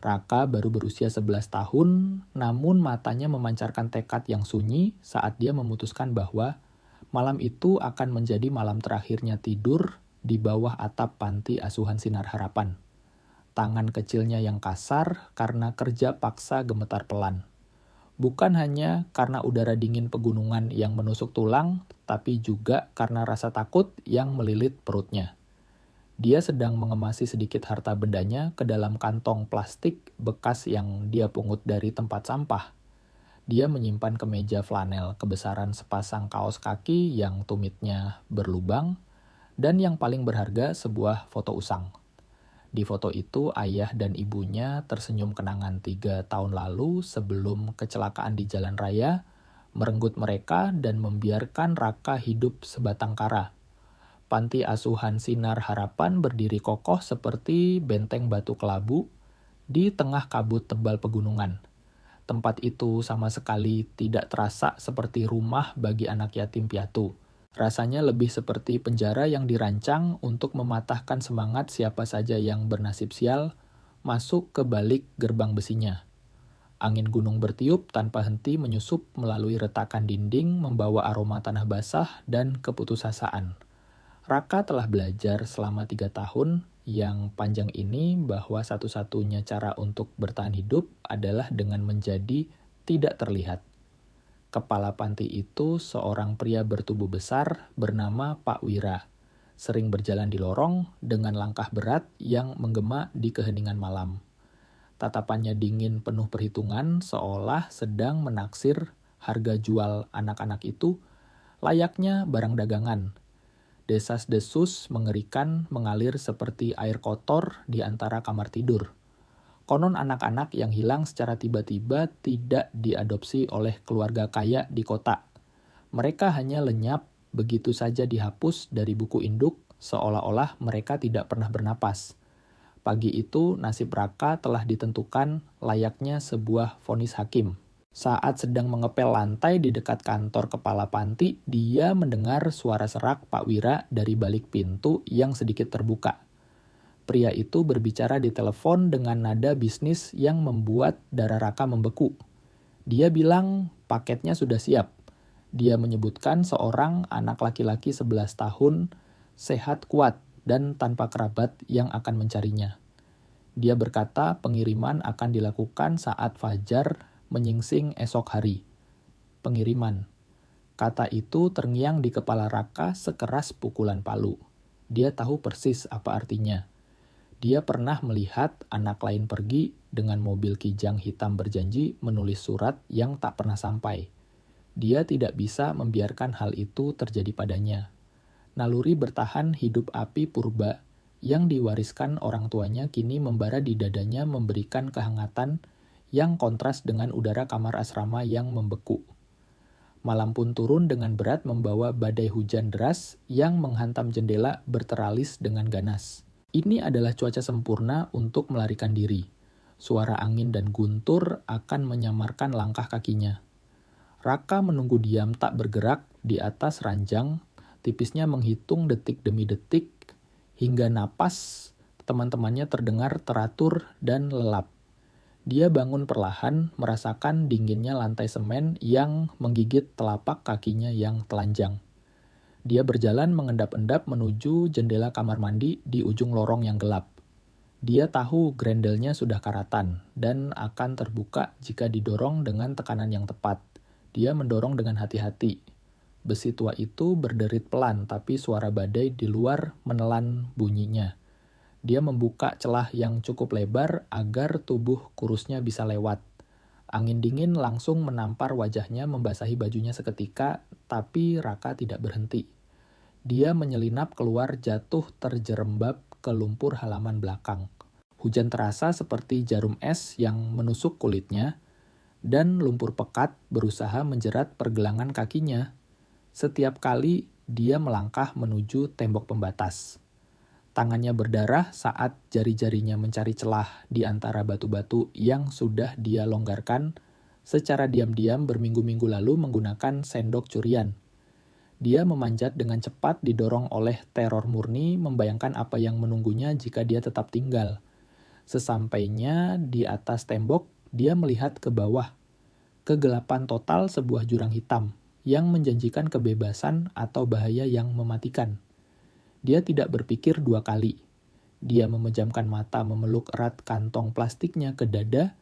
Raka baru berusia 11 tahun, namun matanya memancarkan tekad yang sunyi saat dia memutuskan bahwa malam itu akan menjadi malam terakhirnya tidur di bawah atap panti asuhan Sinar Harapan. Tangan kecilnya yang kasar karena kerja paksa gemetar pelan. Bukan hanya karena udara dingin pegunungan yang menusuk tulang, tapi juga karena rasa takut yang melilit perutnya. Dia sedang mengemasi sedikit harta bendanya ke dalam kantong plastik bekas yang dia pungut dari tempat sampah. Dia menyimpan kemeja flanel kebesaran sepasang kaos kaki yang tumitnya berlubang, dan yang paling berharga sebuah foto usang. Di foto itu ayah dan ibunya tersenyum kenangan 3 tahun lalu sebelum kecelakaan di jalan raya, merenggut mereka dan membiarkan Raka hidup sebatang kara. Panti asuhan Sinar Harapan berdiri kokoh seperti benteng batu kelabu di tengah kabut tebal pegunungan. Tempat itu sama sekali tidak terasa seperti rumah bagi anak yatim piatu. Rasanya lebih seperti penjara yang dirancang untuk mematahkan semangat siapa saja yang bernasib sial masuk ke balik gerbang besinya. Angin gunung bertiup tanpa henti menyusup melalui retakan dinding membawa aroma tanah basah dan keputusasaan. Raka telah belajar selama 3 tahun yang panjang ini bahwa satu-satunya cara untuk bertahan hidup adalah dengan menjadi tidak terlihat. Kepala panti itu seorang pria bertubuh besar bernama Pak Wira, sering berjalan di lorong dengan langkah berat yang menggema di keheningan malam. Tatapannya dingin penuh perhitungan seolah sedang menaksir harga jual anak-anak itu layaknya barang dagangan. Desas-desus mengerikan mengalir seperti air kotor di antara kamar tidur. Konon anak-anak yang hilang secara tiba-tiba tidak diadopsi oleh keluarga kaya di kota. Mereka hanya lenyap begitu saja dihapus dari buku induk seolah-olah mereka tidak pernah bernapas. Pagi itu nasib Raka telah ditentukan layaknya sebuah vonis hakim. Saat sedang mengepel lantai di dekat kantor kepala panti, dia mendengar suara serak Pak Wira dari balik pintu yang sedikit terbuka. Pria itu berbicara di telepon dengan nada bisnis yang membuat darah Raka membeku. Dia bilang paketnya sudah siap. Dia menyebutkan seorang anak laki-laki 11 tahun, sehat kuat dan tanpa kerabat yang akan mencarinya. Dia berkata pengiriman akan dilakukan saat fajar menyingsing esok hari. Pengiriman. Kata itu terngiang di kepala Raka sekeras pukulan palu. Dia tahu persis apa artinya. Dia pernah melihat anak lain pergi dengan mobil kijang hitam berjanji menulis surat yang tak pernah sampai. Dia tidak bisa membiarkan hal itu terjadi padanya. Naluri bertahan hidup api purba yang diwariskan orang tuanya kini membara di dadanya memberikan kehangatan yang kontras dengan udara kamar asrama yang membeku. Malam pun turun dengan berat membawa badai hujan deras yang menghantam jendela berteralis dengan ganas. Ini adalah cuaca sempurna untuk melarikan diri. Suara angin dan guntur akan menyamarkan langkah kakinya. Raka menunggu diam tak bergerak di atas ranjang, tipisnya menghitung detik demi detik, hingga napas teman-temannya terdengar teratur dan lelap. Dia bangun perlahan, merasakan dinginnya lantai semen yang menggigit telapak kakinya yang telanjang. Dia berjalan mengendap-endap menuju jendela kamar mandi di ujung lorong yang gelap. Dia tahu grendelnya sudah karatan dan akan terbuka jika didorong dengan tekanan yang tepat. Dia mendorong dengan hati-hati. Besi tua itu berderit pelan, tapi suara badai di luar menelan bunyinya. Dia membuka celah yang cukup lebar agar tubuh kurusnya bisa lewat. Angin dingin langsung menampar wajahnya membasahi bajunya seketika, tapi Raka tidak berhenti. Dia menyelinap keluar jatuh terjerembab ke lumpur halaman belakang. Hujan terasa seperti jarum es yang menusuk kulitnya, dan lumpur pekat berusaha menjerat pergelangan kakinya. Setiap kali dia melangkah menuju tembok pembatas. Tangannya berdarah saat jari-jarinya mencari celah di antara batu-batu yang sudah dia longgarkan secara diam-diam berminggu-minggu lalu menggunakan sendok curian. Dia memanjat dengan cepat didorong oleh teror murni membayangkan apa yang menunggunya jika dia tetap tinggal. Sesampainya di atas tembok, dia melihat ke bawah. Kegelapan total sebuah jurang hitam yang menjanjikan kebebasan atau bahaya yang mematikan. Dia tidak berpikir dua kali. Dia memejamkan mata memeluk erat kantong plastiknya ke dada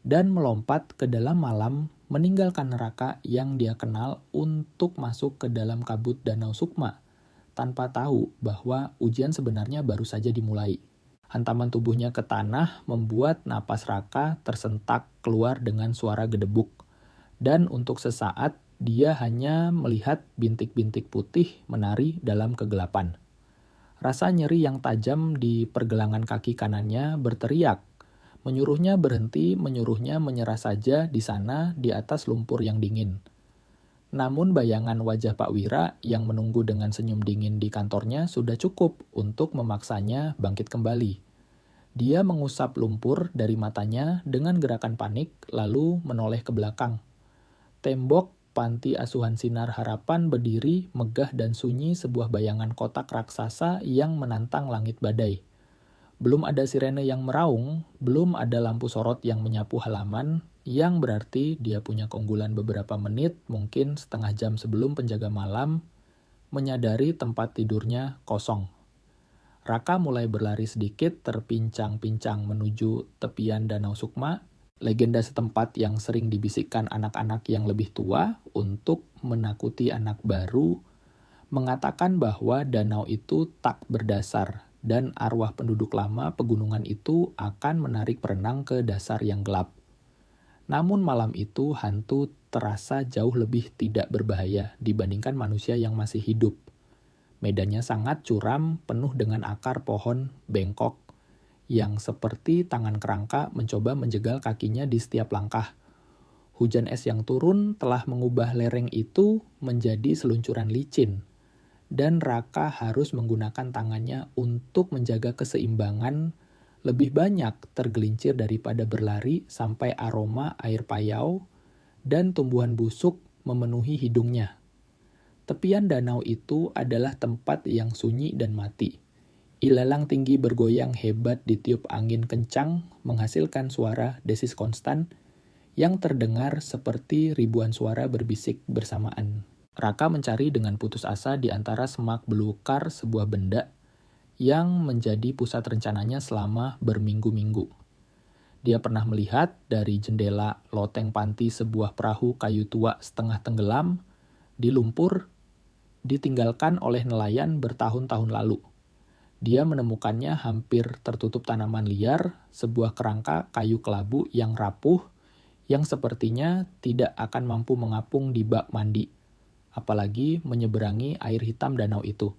dan melompat ke dalam malam, meninggalkan neraka yang dia kenal untuk masuk ke dalam kabut Danau Sukma, tanpa tahu bahwa ujian sebenarnya baru saja dimulai. Hantaman tubuhnya ke tanah membuat napas Raka tersentak keluar dengan suara gedebuk. Dan untuk sesaat, dia hanya melihat bintik-bintik putih menari dalam kegelapan. Rasa nyeri yang tajam di pergelangan kaki kanannya berteriak, menyuruhnya berhenti, menyuruhnya menyerah saja di sana di atas lumpur yang dingin. Namun bayangan wajah Pak Wira yang menunggu dengan senyum dingin di kantornya sudah cukup untuk memaksanya bangkit kembali. Dia mengusap lumpur dari matanya dengan gerakan panik lalu menoleh ke belakang. Tembok panti asuhan Sinar Harapan berdiri megah dan sunyi sebuah bayangan kotak raksasa yang menantang langit badai. Belum ada sirene yang meraung, belum ada lampu sorot yang menyapu halaman, yang berarti dia punya keunggulan beberapa menit, mungkin setengah jam sebelum penjaga malam, menyadari tempat tidurnya kosong. Raka mulai berlari sedikit terpincang-pincang menuju tepian Danau Sukma, legenda setempat yang sering dibisikkan anak-anak yang lebih tua untuk menakuti anak baru, mengatakan bahwa danau itu tak berdasar dan arwah penduduk lama pegunungan itu akan menarik perenang ke dasar yang gelap. Namun malam itu hantu terasa jauh lebih tidak berbahaya dibandingkan manusia yang masih hidup. Medannya sangat curam, penuh dengan akar pohon bengkok yang seperti tangan kerangka mencoba menjegal kakinya di setiap langkah. Hujan es yang turun telah mengubah lereng itu menjadi seluncuran licin. Dan Raka harus menggunakan tangannya untuk menjaga keseimbangan, lebih banyak tergelincir daripada berlari sampai aroma air payau dan tumbuhan busuk memenuhi hidungnya. Tepian danau itu adalah tempat yang sunyi dan mati. Ilalang tinggi bergoyang hebat ditiup angin kencang menghasilkan suara desis konstan yang terdengar seperti ribuan suara berbisik bersamaan. Raka mencari dengan putus asa di antara semak belukar sebuah benda yang menjadi pusat rencananya selama berminggu-minggu. Dia pernah melihat dari jendela loteng panti sebuah perahu kayu tua setengah tenggelam di lumpur ditinggalkan oleh nelayan bertahun-tahun lalu. Dia menemukannya hampir tertutup tanaman liar, sebuah kerangka kayu kelabu yang rapuh yang sepertinya tidak akan mampu mengapung di bak mandi, apalagi menyeberangi air hitam danau itu.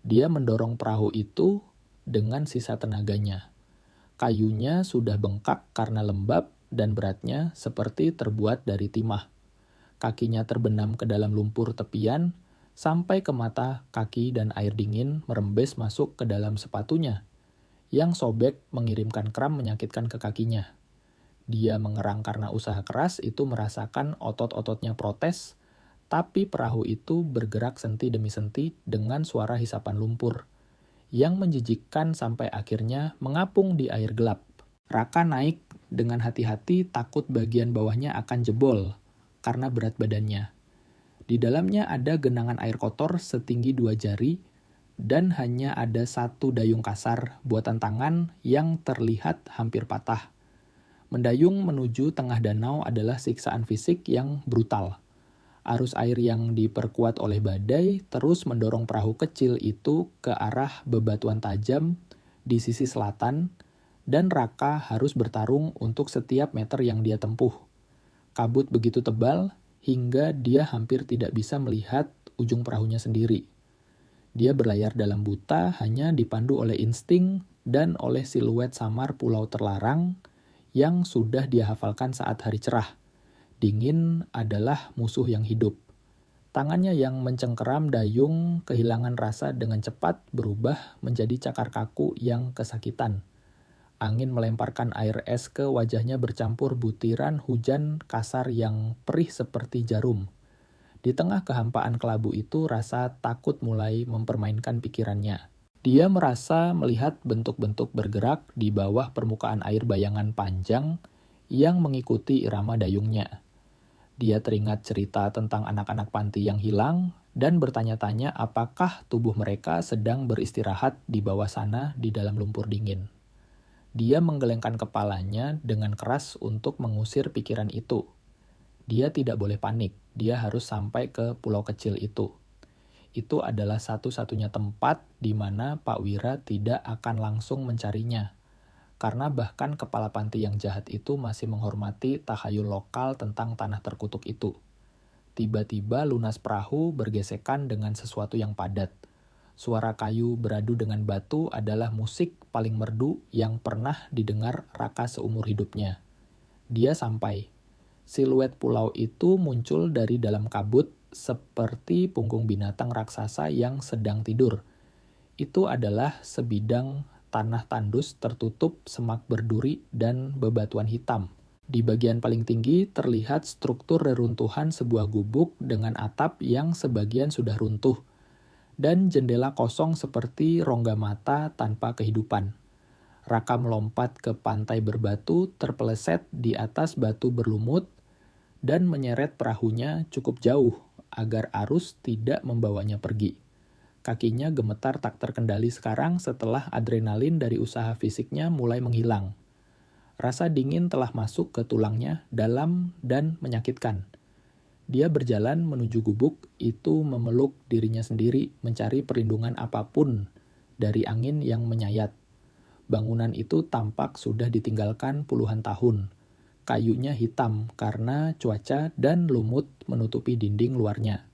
Dia mendorong perahu itu dengan sisa tenaganya. Kayunya sudah bengkak karena lembab dan beratnya seperti terbuat dari timah. Kakinya terbenam ke dalam lumpur tepian, sampai ke mata, kaki, dan air dingin merembes masuk ke dalam sepatunya, yang sobek mengirimkan kram menyakitkan ke kakinya. Dia mengerang karena usaha keras itu merasakan otot-ototnya protes, tapi perahu itu bergerak senti demi senti dengan suara hisapan lumpur, yang menjijikkan sampai akhirnya mengapung di air gelap. Raka naik dengan hati-hati takut bagian bawahnya akan jebol karena berat badannya. Di dalamnya ada genangan air kotor setinggi 2 jari dan hanya ada satu dayung kasar buatan tangan yang terlihat hampir patah. Mendayung menuju tengah danau adalah siksaan fisik yang brutal. Arus air yang diperkuat oleh badai terus mendorong perahu kecil itu ke arah bebatuan tajam di sisi selatan, dan Raka harus bertarung untuk setiap meter yang dia tempuh. Kabut begitu tebal hingga dia hampir tidak bisa melihat ujung perahunya sendiri. Dia berlayar dalam buta hanya dipandu oleh insting dan oleh siluet samar pulau terlarang yang sudah dia hafalkan saat hari cerah. Dingin adalah musuh yang hidup. Tangannya yang mencengkeram dayung kehilangan rasa dengan cepat berubah menjadi cakar kaku yang kesakitan. Angin melemparkan air es ke wajahnya bercampur butiran hujan kasar yang perih seperti jarum. Di tengah kehampaan kelabu itu rasa takut mulai mempermainkan pikirannya. Dia merasa melihat bentuk-bentuk bergerak di bawah permukaan air bayangan panjang yang mengikuti irama dayungnya. Dia teringat cerita tentang anak-anak panti yang hilang dan bertanya-tanya apakah tubuh mereka sedang beristirahat di bawah sana di dalam lumpur dingin. Dia menggelengkan kepalanya dengan keras untuk mengusir pikiran itu. Dia tidak boleh panik, dia harus sampai ke pulau kecil itu. Itu adalah satu-satunya tempat di mana Pak Wira tidak akan langsung mencarinya. Karena bahkan kepala panti yang jahat itu masih menghormati tahayul lokal tentang tanah terkutuk itu. Tiba-tiba lunas perahu bergesekan dengan sesuatu yang padat. Suara kayu beradu dengan batu adalah musik paling merdu yang pernah didengar Raka seumur hidupnya. Dia sampai. Siluet pulau itu muncul dari dalam kabut seperti punggung binatang raksasa yang sedang tidur. Itu adalah sebidang tanah tandus tertutup semak berduri dan bebatuan hitam. Di bagian paling tinggi terlihat struktur reruntuhan sebuah gubuk dengan atap yang sebagian sudah runtuh, dan jendela kosong seperti rongga mata tanpa kehidupan. Raka melompat ke pantai berbatu terpeleset di atas batu berlumut dan menyeret perahunya cukup jauh agar arus tidak membawanya pergi. Kakinya gemetar tak terkendali sekarang setelah adrenalin dari usaha fisiknya mulai menghilang. Rasa dingin telah masuk ke tulangnya dalam dan menyakitkan. Dia berjalan menuju gubuk itu memeluk dirinya sendiri mencari perlindungan apapun dari angin yang menyayat. Bangunan itu tampak sudah ditinggalkan puluhan tahun. Kayunya hitam karena cuaca dan lumut menutupi dinding luarnya.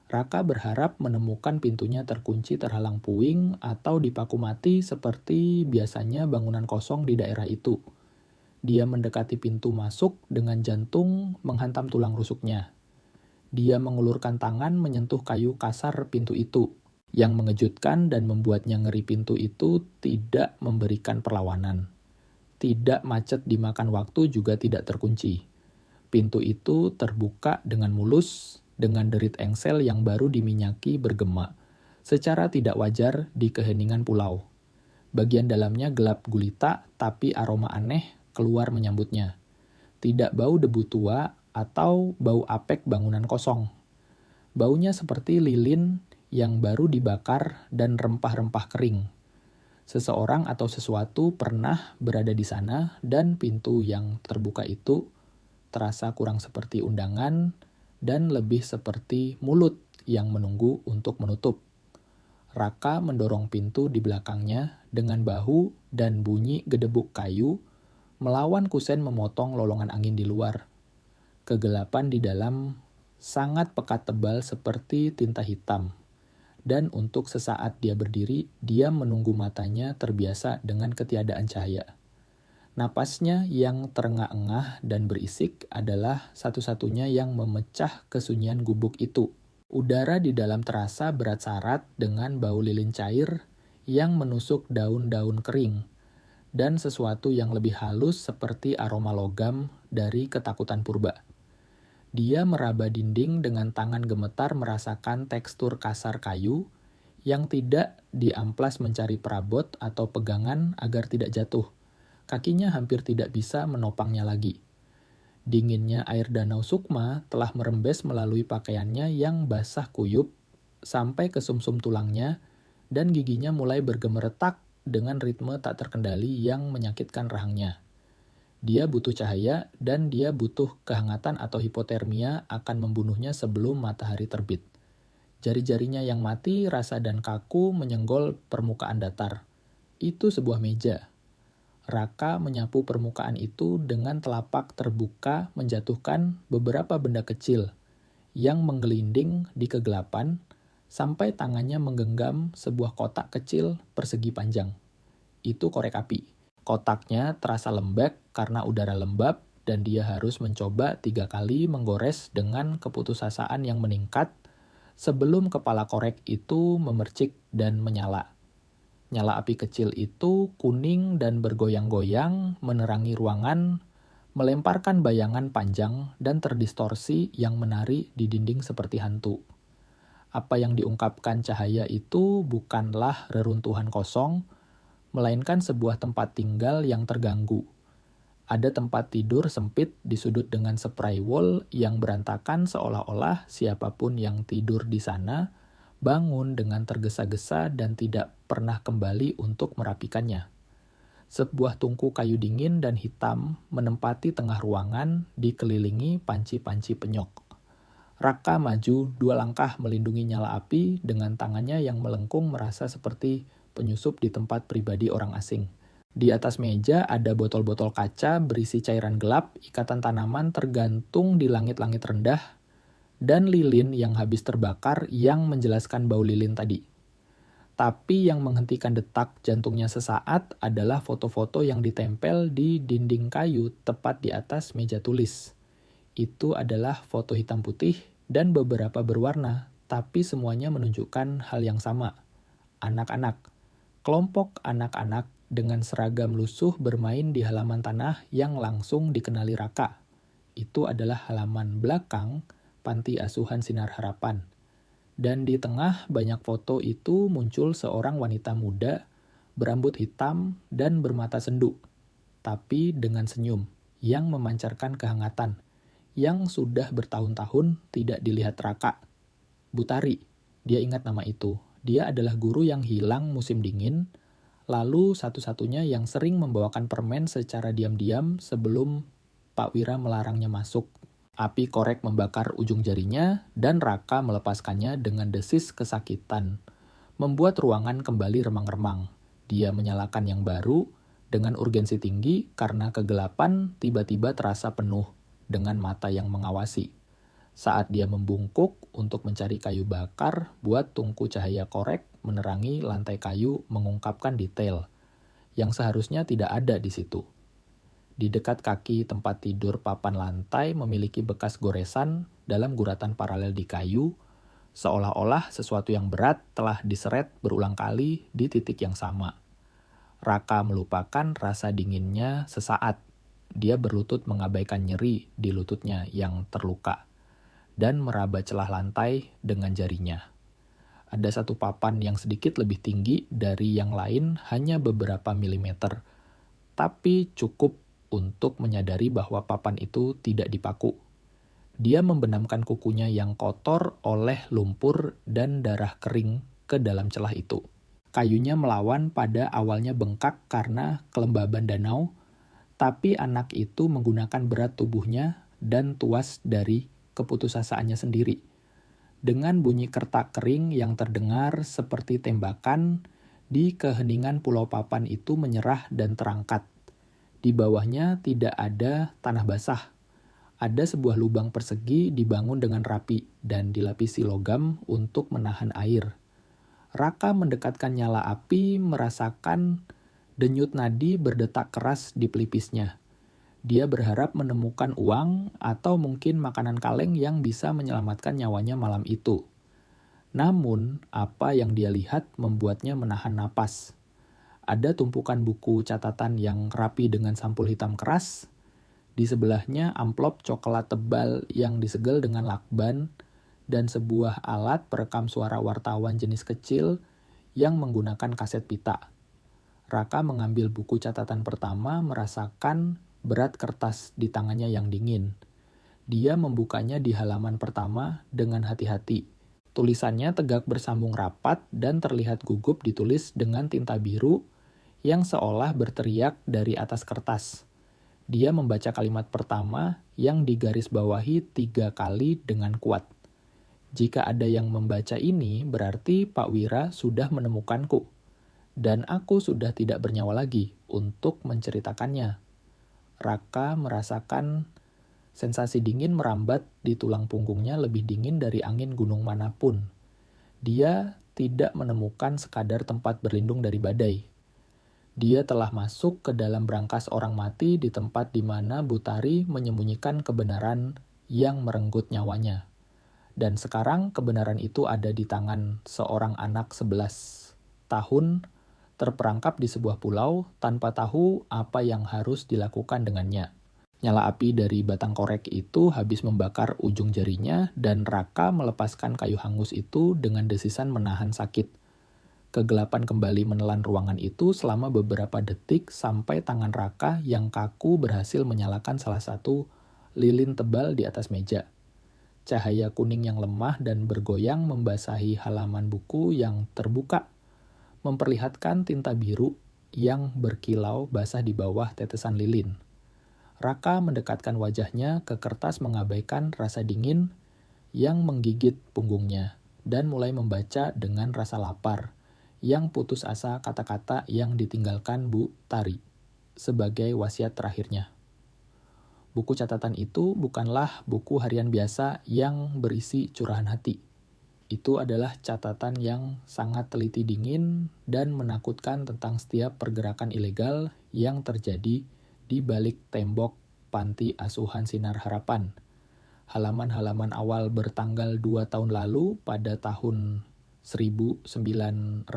Raka berharap menemukan pintunya terkunci terhalang puing atau dipaku mati seperti biasanya bangunan kosong di daerah itu. Dia mendekati pintu masuk dengan jantung menghantam tulang rusuknya. Dia mengulurkan tangan menyentuh kayu kasar pintu itu. Yang mengejutkan dan membuatnya ngeri, pintu itu tidak memberikan perlawanan. Tidak macet dimakan waktu juga tidak terkunci. Pintu itu terbuka dengan mulus, dengan derit engsel yang baru diminyaki bergema, secara tidak wajar di keheningan pulau. Bagian dalamnya gelap gulita, tapi aroma aneh keluar menyambutnya. Tidak bau debu tua atau bau apek bangunan kosong. Baunya seperti lilin yang baru dibakar dan rempah-rempah kering. Seseorang atau sesuatu pernah berada di sana dan pintu yang terbuka itu terasa kurang seperti undangan dan lebih seperti mulut yang menunggu untuk menutup. Raka mendorong pintu di belakangnya dengan bahu dan bunyi gedebuk kayu melawan kusen memotong lolongan angin di luar. Kegelapan di dalam sangat pekat tebal seperti tinta hitam. Dan untuk sesaat dia berdiri, dia menunggu matanya terbiasa dengan ketiadaan cahaya. Napasnya yang terengah-engah dan berisik adalah satu-satunya yang memecah kesunyian gubuk itu. Udara di dalam terasa berat sarat dengan bau lilin cair yang menusuk daun-daun kering, dan sesuatu yang lebih halus seperti aroma logam dari ketakutan purba. Dia meraba dinding dengan tangan gemetar merasakan tekstur kasar kayu yang tidak diamplas mencari perabot atau pegangan agar tidak jatuh. Kakinya hampir tidak bisa menopangnya lagi. Dinginnya air danau Sukma telah merembes melalui pakaiannya yang basah kuyup sampai ke sumsum tulangnya dan giginya mulai bergemeretak dengan ritme tak terkendali yang menyakitkan rahangnya. Dia butuh cahaya dan dia butuh kehangatan atau hipotermia akan membunuhnya sebelum matahari terbit. Jari-jarinya yang mati, rasa dan kaku menyenggol permukaan datar. Itu sebuah meja. Raka menyapu permukaan itu dengan telapak terbuka menjatuhkan beberapa benda kecil yang menggelinding di kegelapan sampai tangannya menggenggam sebuah kotak kecil persegi panjang. Itu korek api. Kotaknya terasa lembek karena udara lembab dan dia harus mencoba 3 kali menggores dengan keputusasaan yang meningkat sebelum kepala korek itu memercik dan menyala. Nyala api kecil itu kuning dan bergoyang-goyang menerangi ruangan, melemparkan bayangan panjang dan terdistorsi yang menari di dinding seperti hantu. Apa yang diungkapkan cahaya itu bukanlah reruntuhan kosong, melainkan sebuah tempat tinggal yang terganggu. Ada tempat tidur sempit di sudut dengan spray wall yang berantakan seolah-olah siapapun yang tidur di sana bangun dengan tergesa-gesa dan tidak pernah kembali untuk merapikannya. Sebuah tungku kayu dingin dan hitam menempati tengah ruangan dikelilingi panci-panci penyok. Raka maju 2 langkah melindungi nyala api dengan tangannya yang melengkung merasa seperti penyusup di tempat pribadi orang asing. Di atas meja ada botol-botol kaca berisi cairan gelap, ikatan tanaman tergantung di langit-langit rendah, dan lilin yang habis terbakar yang menjelaskan bau lilin tadi. Tapi yang menghentikan detak jantungnya sesaat adalah foto-foto yang ditempel di dinding kayu tepat di atas meja tulis. Itu adalah foto hitam putih dan beberapa berwarna, tapi semuanya menunjukkan hal yang sama. Anak-anak. Kelompok anak-anak dengan seragam lusuh bermain di halaman tanah yang langsung dikenali Raka. Itu adalah halaman belakang Panti Asuhan Sinar Harapan. Dan di tengah banyak foto itu muncul seorang wanita muda berambut hitam dan bermata sendu, tapi dengan senyum yang memancarkan kehangatan yang sudah bertahun-tahun tidak dilihat Raka. Butari, dia ingat nama itu. Dia adalah guru yang hilang musim dingin, lalu satu-satunya yang sering membawakan permen secara diam-diam sebelum Pak Wira melarangnya masuk. Api korek membakar ujung jarinya, dan Raka melepaskannya dengan desis kesakitan, membuat ruangan kembali remang-remang. Dia menyalakan yang baru dengan urgensi tinggi karena kegelapan tiba-tiba terasa penuh dengan mata yang mengawasi. Saat dia membungkuk untuk mencari kayu bakar buat tungku cahaya korek menerangi lantai kayu mengungkapkan detail yang seharusnya tidak ada di situ. Di dekat kaki tempat tidur papan lantai memiliki bekas goresan dalam guratan paralel di kayu, seolah-olah sesuatu yang berat telah diseret berulang kali di titik yang sama. Raka melupakan rasa dinginnya sesaat. Dia berlutut mengabaikan nyeri di lututnya yang terluka dan meraba celah lantai dengan jarinya. Ada satu papan yang sedikit lebih tinggi dari yang lain hanya beberapa milimeter, tapi cukup untuk menyadari bahwa papan itu tidak dipaku. Dia membenamkan kukunya yang kotor oleh lumpur dan darah kering ke dalam celah itu. Kayunya melawan pada awalnya bengkak karena kelembaban danau, tapi anak itu menggunakan berat tubuhnya dan tuas dari keputusasaannya sendiri. Dengan bunyi kertak kering yang terdengar seperti tembakan, di keheningan pulau papan itu menyerah dan terangkat. Di bawahnya tidak ada tanah basah. Ada sebuah lubang persegi dibangun dengan rapi dan dilapisi logam untuk menahan air. Raka mendekatkan nyala api, merasakan denyut nadi berdetak keras di pelipisnya. Dia berharap menemukan uang atau mungkin makanan kaleng yang bisa menyelamatkan nyawanya malam itu. Namun, apa yang dia lihat membuatnya menahan napas. Ada tumpukan buku catatan yang rapi dengan sampul hitam keras. Di sebelahnya amplop coklat tebal yang disegel dengan lakban dan sebuah alat perekam suara wartawan jenis kecil yang menggunakan kaset pita. Raka mengambil buku catatan pertama, merasakan berat kertas di tangannya yang dingin. Dia membukanya di halaman pertama dengan hati-hati. Tulisannya tegak bersambung rapat dan terlihat gugup ditulis dengan tinta biru yang seolah berteriak dari atas kertas. Dia membaca kalimat pertama yang digarisbawahi 3 kali dengan kuat. Jika ada yang membaca ini, berarti Pak Wira sudah menemukanku. Dan aku sudah tidak bernyawa lagi untuk menceritakannya. Raka merasakan sensasi dingin merambat di tulang punggungnya lebih dingin dari angin gunung manapun. Dia tidak menemukan sekadar tempat berlindung dari badai. Dia telah masuk ke dalam brankas orang mati di tempat di mana Butari menyembunyikan kebenaran yang merenggut nyawanya. Dan sekarang kebenaran itu ada di tangan seorang anak 11 tahun terperangkap di sebuah pulau tanpa tahu apa yang harus dilakukan dengannya. Nyala api dari batang korek itu habis membakar ujung jarinya dan Raka melepaskan kayu hangus itu dengan desisan menahan sakit. Kegelapan kembali menelan ruangan itu selama beberapa detik sampai tangan Raka yang kaku berhasil menyalakan salah satu lilin tebal di atas meja. Cahaya kuning yang lemah dan bergoyang membasahi halaman buku yang terbuka, memperlihatkan tinta biru yang berkilau basah di bawah tetesan lilin. Raka mendekatkan wajahnya ke kertas mengabaikan rasa dingin yang menggigit punggungnya dan mulai membaca dengan rasa lapar yang putus asa kata-kata yang ditinggalkan Bu Tari sebagai wasiat terakhirnya. Buku catatan itu bukanlah buku harian biasa yang berisi curahan hati. Itu adalah catatan yang sangat teliti dingin dan menakutkan tentang setiap pergerakan ilegal yang terjadi di balik tembok panti asuhan Sinar Harapan. Halaman-halaman awal bertanggal 2 tahun lalu pada tahun 1996,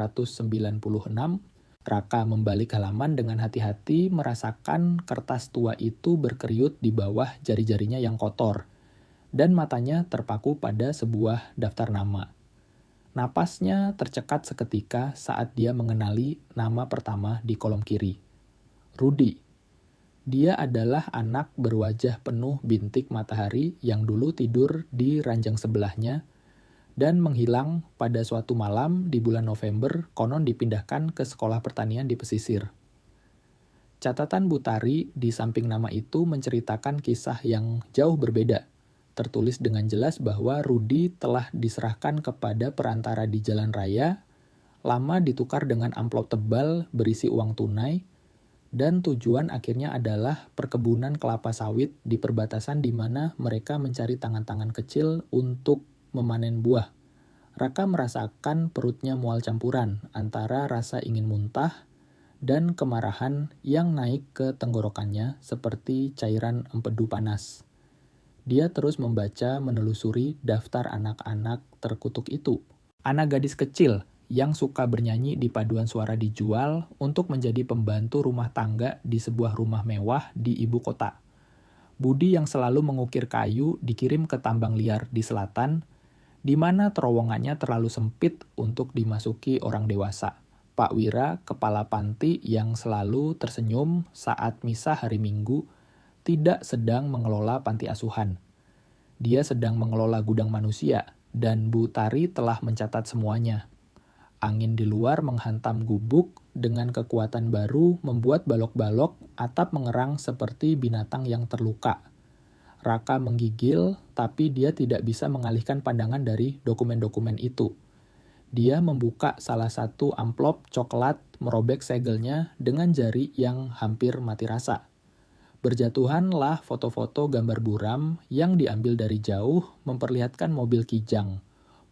Raka membalik halaman dengan hati-hati merasakan kertas tua itu berkeriut di bawah jari-jarinya yang kotor, dan matanya terpaku pada sebuah daftar nama. Napasnya tercekat seketika saat dia mengenali nama pertama di kolom kiri. Rudy. Dia adalah anak berwajah penuh bintik matahari yang dulu tidur di ranjang sebelahnya dan menghilang pada suatu malam di bulan November konon dipindahkan ke sekolah pertanian di pesisir. Catatan Bu Tari di samping nama itu menceritakan kisah yang jauh berbeda. Tertulis dengan jelas bahwa Rudy telah diserahkan kepada perantara di jalan raya, lama ditukar dengan amplop tebal berisi uang tunai, dan tujuan akhirnya adalah perkebunan kelapa sawit di perbatasan di mana mereka mencari tangan-tangan kecil untuk memanen buah. Raka merasakan perutnya mual campuran antara rasa ingin muntah dan kemarahan yang naik ke tenggorokannya seperti cairan empedu panas. Dia terus membaca menelusuri daftar anak-anak terkutuk itu. Anak gadis kecil yang suka bernyanyi di paduan suara dijual untuk menjadi pembantu rumah tangga di sebuah rumah mewah di ibu kota. Budi yang selalu mengukir kayu dikirim ke tambang liar di selatan, di mana terowongannya terlalu sempit untuk dimasuki orang dewasa. Pak Wira, kepala panti yang selalu tersenyum saat misa hari Minggu, tidak sedang mengelola panti asuhan. Dia sedang mengelola gudang manusia, dan Bu Tari telah mencatat semuanya. Angin di luar menghantam gubuk dengan kekuatan baru membuat balok-balok atap mengerang seperti binatang yang terluka. Raka menggigil, tapi dia tidak bisa mengalihkan pandangan dari dokumen-dokumen itu. Dia membuka salah satu amplop coklat, merobek segelnya dengan jari yang hampir mati rasa. Berjatuhanlah foto-foto gambar buram yang diambil dari jauh memperlihatkan mobil kijang,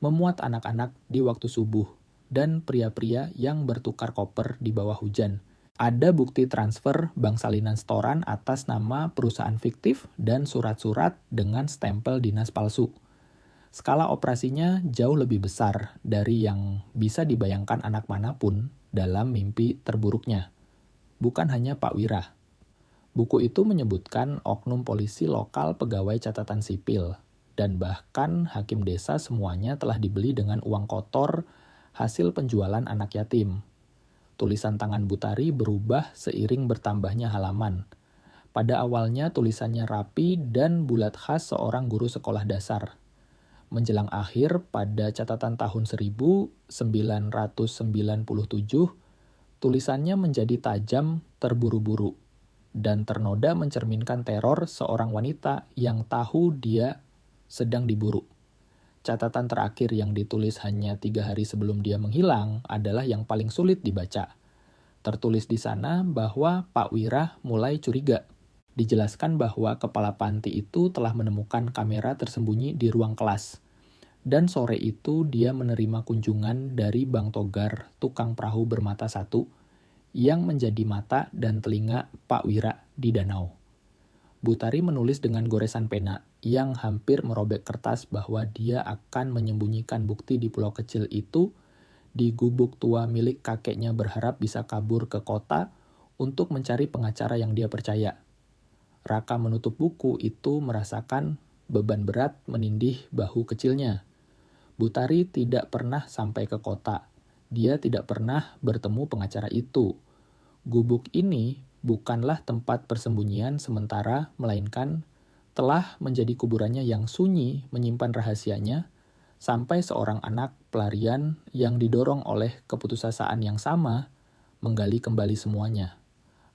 memuat anak-anak di waktu subuh, dan pria-pria yang bertukar koper di bawah hujan. Ada bukti transfer bank salinan setoran atas nama perusahaan fiktif dan surat-surat dengan stempel dinas palsu. Skala operasinya jauh lebih besar dari yang bisa dibayangkan anak manapun dalam mimpi terburuknya. Bukan hanya Pak Wira. Buku itu menyebutkan oknum polisi lokal pegawai catatan sipil, dan bahkan hakim desa semuanya telah dibeli dengan uang kotor hasil penjualan anak yatim. Tulisan tangan Bu Tari berubah seiring bertambahnya halaman. Pada awalnya tulisannya rapi dan bulat khas seorang guru sekolah dasar. Menjelang akhir pada catatan tahun 1997, tulisannya menjadi tajam terburu-buru dan ternoda mencerminkan teror seorang wanita yang tahu dia sedang diburu. Catatan terakhir yang ditulis hanya 3 hari sebelum dia menghilang adalah yang paling sulit dibaca. Tertulis di sana bahwa Pak Wira mulai curiga. Dijelaskan bahwa kepala panti itu telah menemukan kamera tersembunyi di ruang kelas. Dan sore itu dia menerima kunjungan dari Bang Togar, tukang perahu bermata satu, yang menjadi mata dan telinga Pak Wira di danau. Bu Tari menulis dengan goresan pena yang hampir merobek kertas bahwa dia akan menyembunyikan bukti di pulau kecil itu di gubuk tua milik kakeknya berharap bisa kabur ke kota untuk mencari pengacara yang dia percaya. Raka menutup buku itu merasakan beban berat menindih bahu kecilnya. Butari tidak pernah sampai ke kota. Dia tidak pernah bertemu pengacara itu. Gubuk ini bukanlah tempat persembunyian sementara, melainkan telah menjadi kuburannya yang sunyi menyimpan rahasianya, sampai seorang anak pelarian yang didorong oleh keputusasaan yang sama menggali kembali semuanya.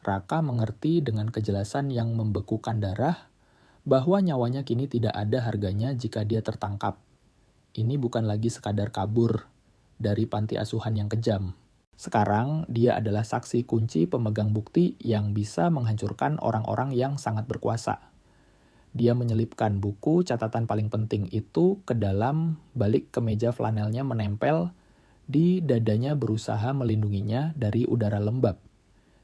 Raka mengerti dengan kejelasan yang membekukan darah bahwa nyawanya kini tidak ada harganya jika dia tertangkap. Ini bukan lagi sekadar kabur dari panti asuhan yang kejam. Sekarang dia adalah saksi kunci pemegang bukti yang bisa menghancurkan orang-orang yang sangat berkuasa. Dia menyelipkan buku catatan paling penting itu ke dalam balik kemeja flanelnya menempel di dadanya berusaha melindunginya dari udara lembab.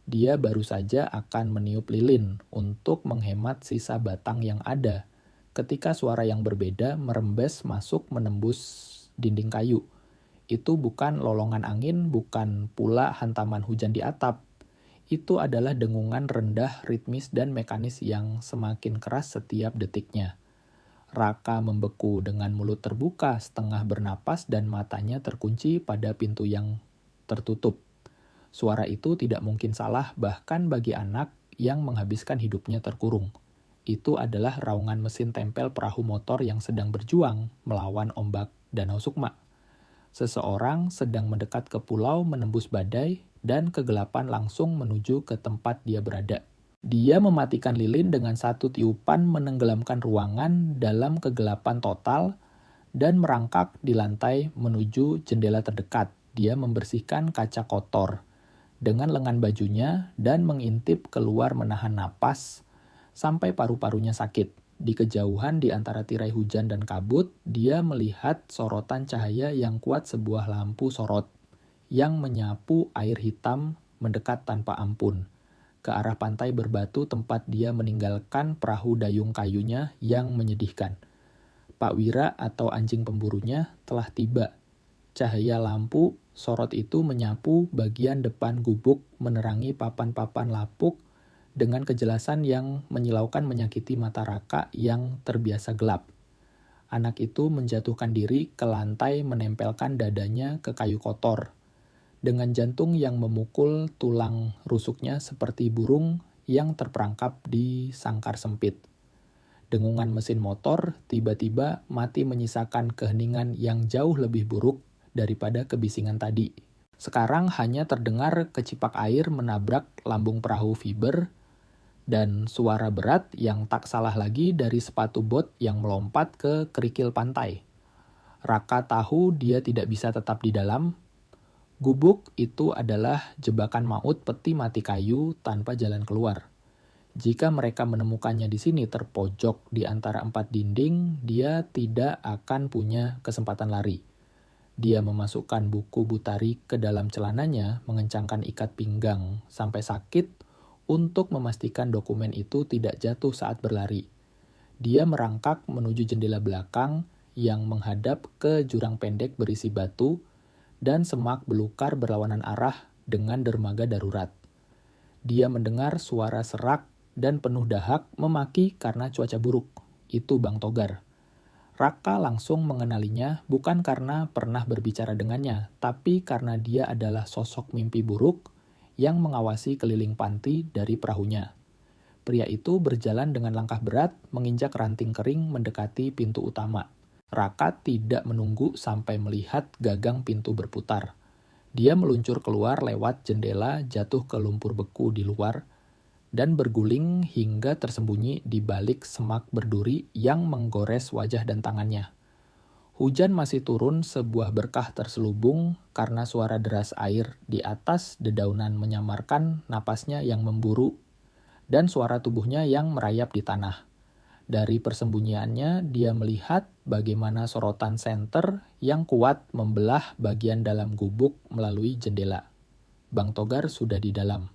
Dia baru saja akan meniup lilin untuk menghemat sisa batang yang ada ketika suara yang berbeda merembes masuk menembus dinding kayu. Itu bukan lolongan angin, bukan pula hantaman hujan di atap. Itu adalah dengungan rendah, ritmis, dan mekanis yang semakin keras setiap detiknya. Raka membeku dengan mulut terbuka, setengah bernapas, dan matanya terkunci pada pintu yang tertutup. Suara itu tidak mungkin salah, bahkan bagi anak yang menghabiskan hidupnya terkurung. Itu adalah raungan mesin tempel perahu motor yang sedang berjuang melawan ombak Danau Sukma. Seseorang sedang mendekat ke pulau menembus badai dan kegelapan langsung menuju ke tempat dia berada. Dia mematikan lilin dengan satu tiupan menenggelamkan ruangan dalam kegelapan total dan merangkak di lantai menuju jendela terdekat. Dia membersihkan kaca kotor dengan lengan bajunya dan mengintip keluar menahan napas sampai paru-parunya sakit. Di kejauhan di antara tirai hujan dan kabut, dia melihat sorotan cahaya yang kuat sebuah lampu sorot yang menyapu air hitam mendekat tanpa ampun ke arah pantai berbatu tempat dia meninggalkan perahu dayung kayunya yang menyedihkan. Pak Wira atau anjing pemburunya telah tiba. Cahaya lampu sorot itu menyapu bagian depan gubuk, menerangi papan-papan lapuk dengan kejelasan yang menyilaukan, menyakiti mata Raka yang terbiasa gelap. Anak itu menjatuhkan diri ke lantai, menempelkan dadanya ke kayu kotor. Dengan jantung yang memukul tulang rusuknya seperti burung yang terperangkap di sangkar sempit. Dengungan mesin motor tiba-tiba mati menyisakan keheningan yang jauh lebih buruk daripada kebisingan tadi. Sekarang hanya terdengar kecipak air menabrak lambung perahu fiber dan suara berat yang tak salah lagi dari sepatu bot yang melompat ke kerikil pantai. Raka tahu dia tidak bisa tetap di dalam. Gubuk itu adalah jebakan maut peti mati kayu tanpa jalan keluar. Jika mereka menemukannya di sini terpojok di antara 4 dinding, dia tidak akan punya kesempatan lari. Dia memasukkan buku Butari ke dalam celananya, mengencangkan ikat pinggang sampai sakit untuk memastikan dokumen itu tidak jatuh saat berlari. Dia merangkak menuju jendela belakang yang menghadap ke jurang pendek berisi batu dan semak belukar berlawanan arah dengan dermaga darurat. Dia mendengar suara serak dan penuh dahak memaki karena cuaca buruk. Itu Bang Togar. Raka langsung mengenalinya bukan karena pernah berbicara dengannya, tapi karena dia adalah sosok mimpi buruk yang mengawasi keliling panti dari perahunya. Pria itu berjalan dengan langkah berat, menginjak ranting kering mendekati pintu utama. Raka tidak menunggu sampai melihat gagang pintu berputar. Dia meluncur keluar lewat jendela, jatuh ke lumpur beku di luar, dan berguling hingga tersembunyi di balik semak berduri yang menggores wajah dan tangannya. Hujan masih turun, sebuah berkah terselubung karena suara deras air di atas dedaunan menyamarkan napasnya yang memburu dan suara tubuhnya yang merayap di tanah. Dari persembunyiannya, dia melihat bagaimana sorotan senter yang kuat membelah bagian dalam gubuk melalui jendela. Bang Togar sudah di dalam.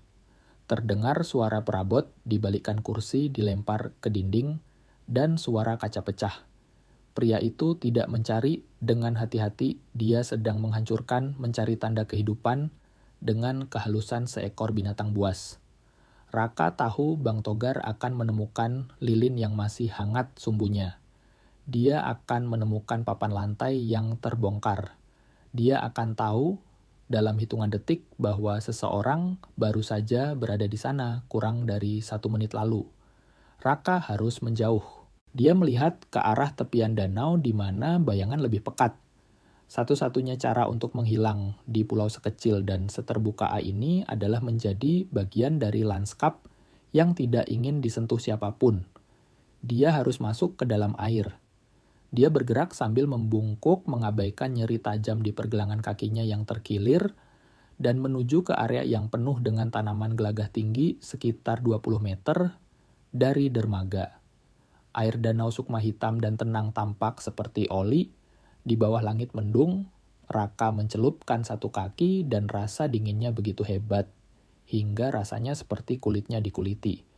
Terdengar suara perabot dibalikkan kursi dilempar ke dinding dan suara kaca pecah. Pria itu tidak mencari dengan hati-hati, dia sedang menghancurkan, mencari tanda kehidupan dengan kehalusan seekor binatang buas. Raka tahu Bang Togar akan menemukan lilin yang masih hangat sumbunya. Dia akan menemukan papan lantai yang terbongkar. Dia akan tahu dalam hitungan detik bahwa seseorang baru saja berada di sana kurang dari 1 menit lalu. Raka harus menjauh. Dia melihat ke arah tepian danau di mana bayangan lebih pekat. Satu-satunya cara untuk menghilang di pulau sekecil dan seterbuka A ini adalah menjadi bagian dari lanskap yang tidak ingin disentuh siapapun. Dia harus masuk ke dalam air. Dia bergerak sambil membungkuk mengabaikan nyeri tajam di pergelangan kakinya yang terkilir dan menuju ke area yang penuh dengan tanaman gelagah tinggi sekitar 20 meter dari dermaga. Air danau Sukma hitam dan tenang tampak seperti oli. Di bawah langit mendung, Raka mencelupkan satu kaki dan rasa dinginnya begitu hebat, hingga rasanya seperti kulitnya dikuliti.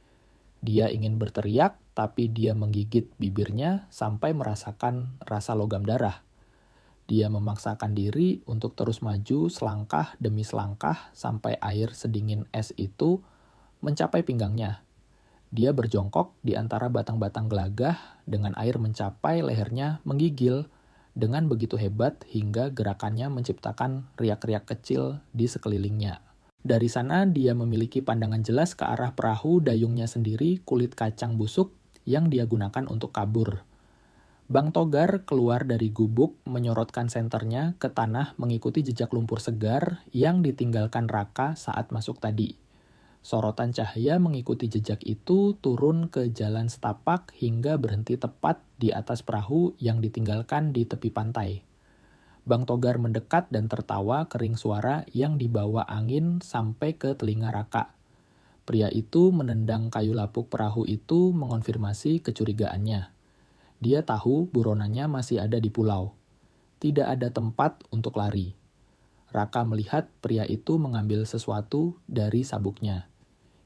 Dia ingin berteriak, tapi dia menggigit bibirnya sampai merasakan rasa logam darah. Dia memaksakan diri untuk terus maju selangkah demi selangkah sampai air sedingin es itu mencapai pinggangnya. Dia berjongkok di antara batang-batang gelagah dengan air mencapai lehernya menggigil dengan begitu hebat hingga gerakannya menciptakan riak-riak kecil di sekelilingnya. Dari sana dia memiliki pandangan jelas ke arah perahu dayungnya sendiri kulit kacang busuk yang dia gunakan untuk kabur. Bang Togar keluar dari gubuk menyorotkan senternya ke tanah mengikuti jejak lumpur segar yang ditinggalkan Raka saat masuk tadi. Sorotan cahaya mengikuti jejak itu turun ke jalan setapak hingga berhenti tepat di atas perahu yang ditinggalkan di tepi pantai. Bang Togar mendekat dan tertawa kering suara yang dibawa angin sampai ke telinga Raka. Pria itu menendang kayu lapuk perahu itu mengonfirmasi kecurigaannya. Dia tahu buronannya masih ada di pulau. Tidak ada tempat untuk lari. Raka melihat pria itu mengambil sesuatu dari sabuknya.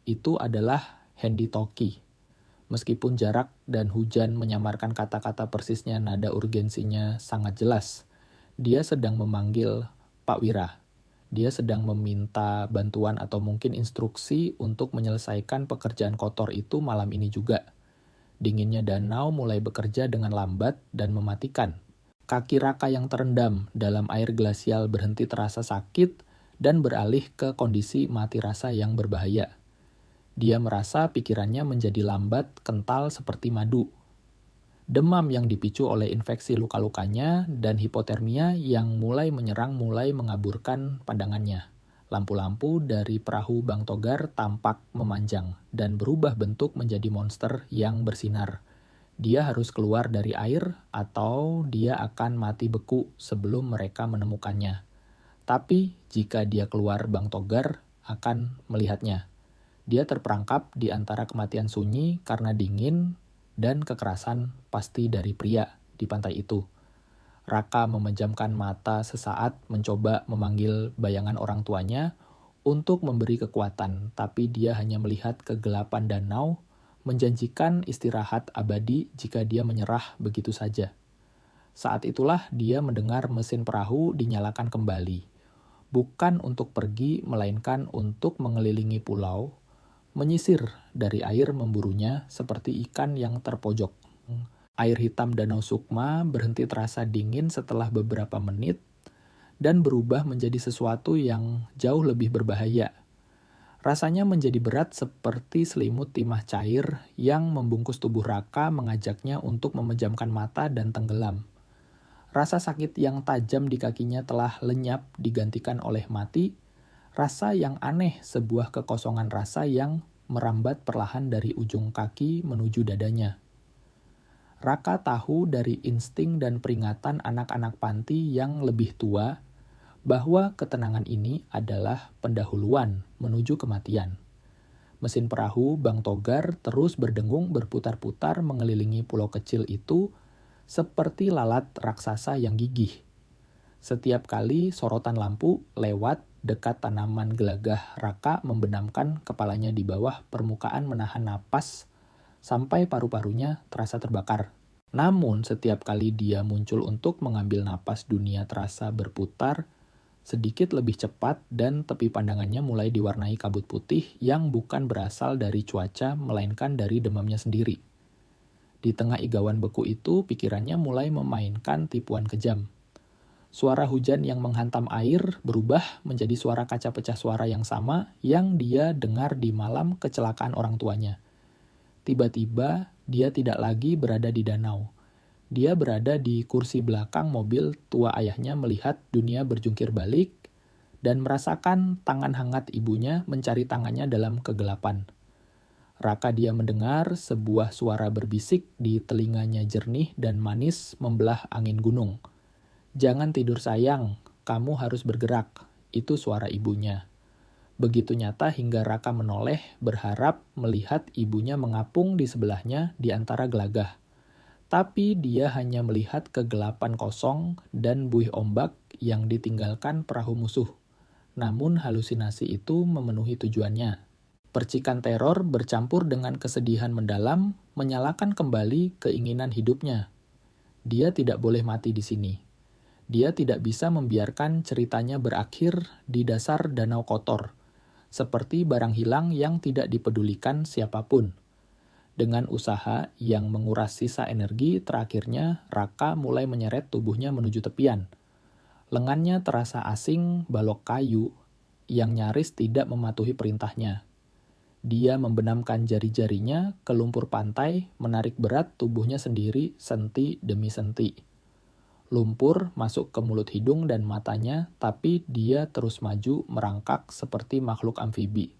Itu adalah handy-talkie. Meskipun jarak dan hujan menyamarkan kata-kata persisnya, nada urgensinya sangat jelas. Dia sedang memanggil Pak Wira. Dia sedang meminta bantuan atau mungkin instruksi untuk menyelesaikan pekerjaan kotor itu malam ini juga. Dinginnya danau mulai bekerja dengan lambat dan mematikan. Kaki Raka yang terendam dalam air glasial berhenti terasa sakit dan beralih ke kondisi mati rasa yang berbahaya. Dia merasa pikirannya menjadi lambat, kental seperti madu. Demam yang dipicu oleh infeksi luka-lukanya dan hipotermia yang mulai menyerang mulai mengaburkan pandangannya. Lampu-lampu dari perahu Bang Togar tampak memanjang dan berubah bentuk menjadi monster yang bersinar. Dia harus keluar dari air atau dia akan mati beku sebelum mereka menemukannya. Tapi jika dia keluar, Bang Togar akan melihatnya. Dia terperangkap di antara kematian sunyi karena dingin dan kekerasan pasti dari pria di pantai itu. Raka memejamkan mata sesaat mencoba memanggil bayangan orang tuanya untuk memberi kekuatan, tapi dia hanya melihat kegelapan danau, menjanjikan istirahat abadi jika dia menyerah begitu saja. Saat itulah dia mendengar mesin perahu dinyalakan kembali. Bukan untuk pergi, melainkan untuk mengelilingi pulau, menyisir dari air memburunya seperti ikan yang terpojok. Air hitam Danau Sukma berhenti terasa dingin setelah beberapa menit dan berubah menjadi sesuatu yang jauh lebih berbahaya. Rasanya menjadi berat seperti selimut timah cair yang membungkus tubuh Raka mengajaknya untuk memejamkan mata dan tenggelam. Rasa sakit yang tajam di kakinya telah lenyap digantikan oleh mati. Rasa yang aneh, sebuah kekosongan rasa yang merambat perlahan dari ujung kaki menuju dadanya. Raka tahu dari insting dan peringatan anak-anak panti yang lebih tua bahwa ketenangan ini adalah pendahuluan menuju kematian. Mesin perahu Bang Togar terus berdengung berputar-putar mengelilingi pulau kecil itu seperti lalat raksasa yang gigih. Setiap kali sorotan lampu lewat dekat tanaman gelagah, Raka membenamkan kepalanya di bawah permukaan menahan napas sampai paru-parunya terasa terbakar. Namun setiap kali dia muncul untuk mengambil napas dunia terasa berputar Sedikit lebih cepat dan tepi pandangannya mulai diwarnai kabut putih yang bukan berasal dari cuaca melainkan dari demamnya sendiri. Di tengah igauan beku itu, pikirannya mulai memainkan tipuan kejam. Suara hujan yang menghantam air berubah menjadi suara kaca pecah suara yang sama yang dia dengar di malam kecelakaan orang tuanya. Tiba-tiba, dia tidak lagi berada di danau. Dia berada di kursi belakang mobil tua ayahnya melihat dunia berjungkir balik dan merasakan tangan hangat ibunya mencari tangannya dalam kegelapan. Raka dia mendengar sebuah suara berbisik di telinganya jernih dan manis membelah angin gunung. "Jangan tidur sayang, kamu harus bergerak," itu suara ibunya. Begitu nyata hingga Raka menoleh berharap melihat ibunya mengapung di sebelahnya di antara gelagah. Tapi dia hanya melihat kegelapan kosong dan buih ombak yang ditinggalkan perahu musuh. Namun halusinasi itu memenuhi tujuannya. Percikan teror bercampur dengan kesedihan mendalam menyalakan kembali keinginan hidupnya. Dia tidak boleh mati di sini. Dia tidak bisa membiarkan ceritanya berakhir di dasar danau kotor, seperti barang hilang yang tidak dipedulikan siapapun. Dengan usaha yang menguras sisa energi, terakhirnya Raka mulai menyeret tubuhnya menuju tepian. Lengannya terasa asing balok kayu yang nyaris tidak mematuhi perintahnya. Dia membenamkan jari-jarinya ke lumpur pantai, menarik berat tubuhnya sendiri senti demi senti. Lumpur masuk ke mulut hidung dan matanya, tapi dia terus maju merangkak seperti makhluk amfibi,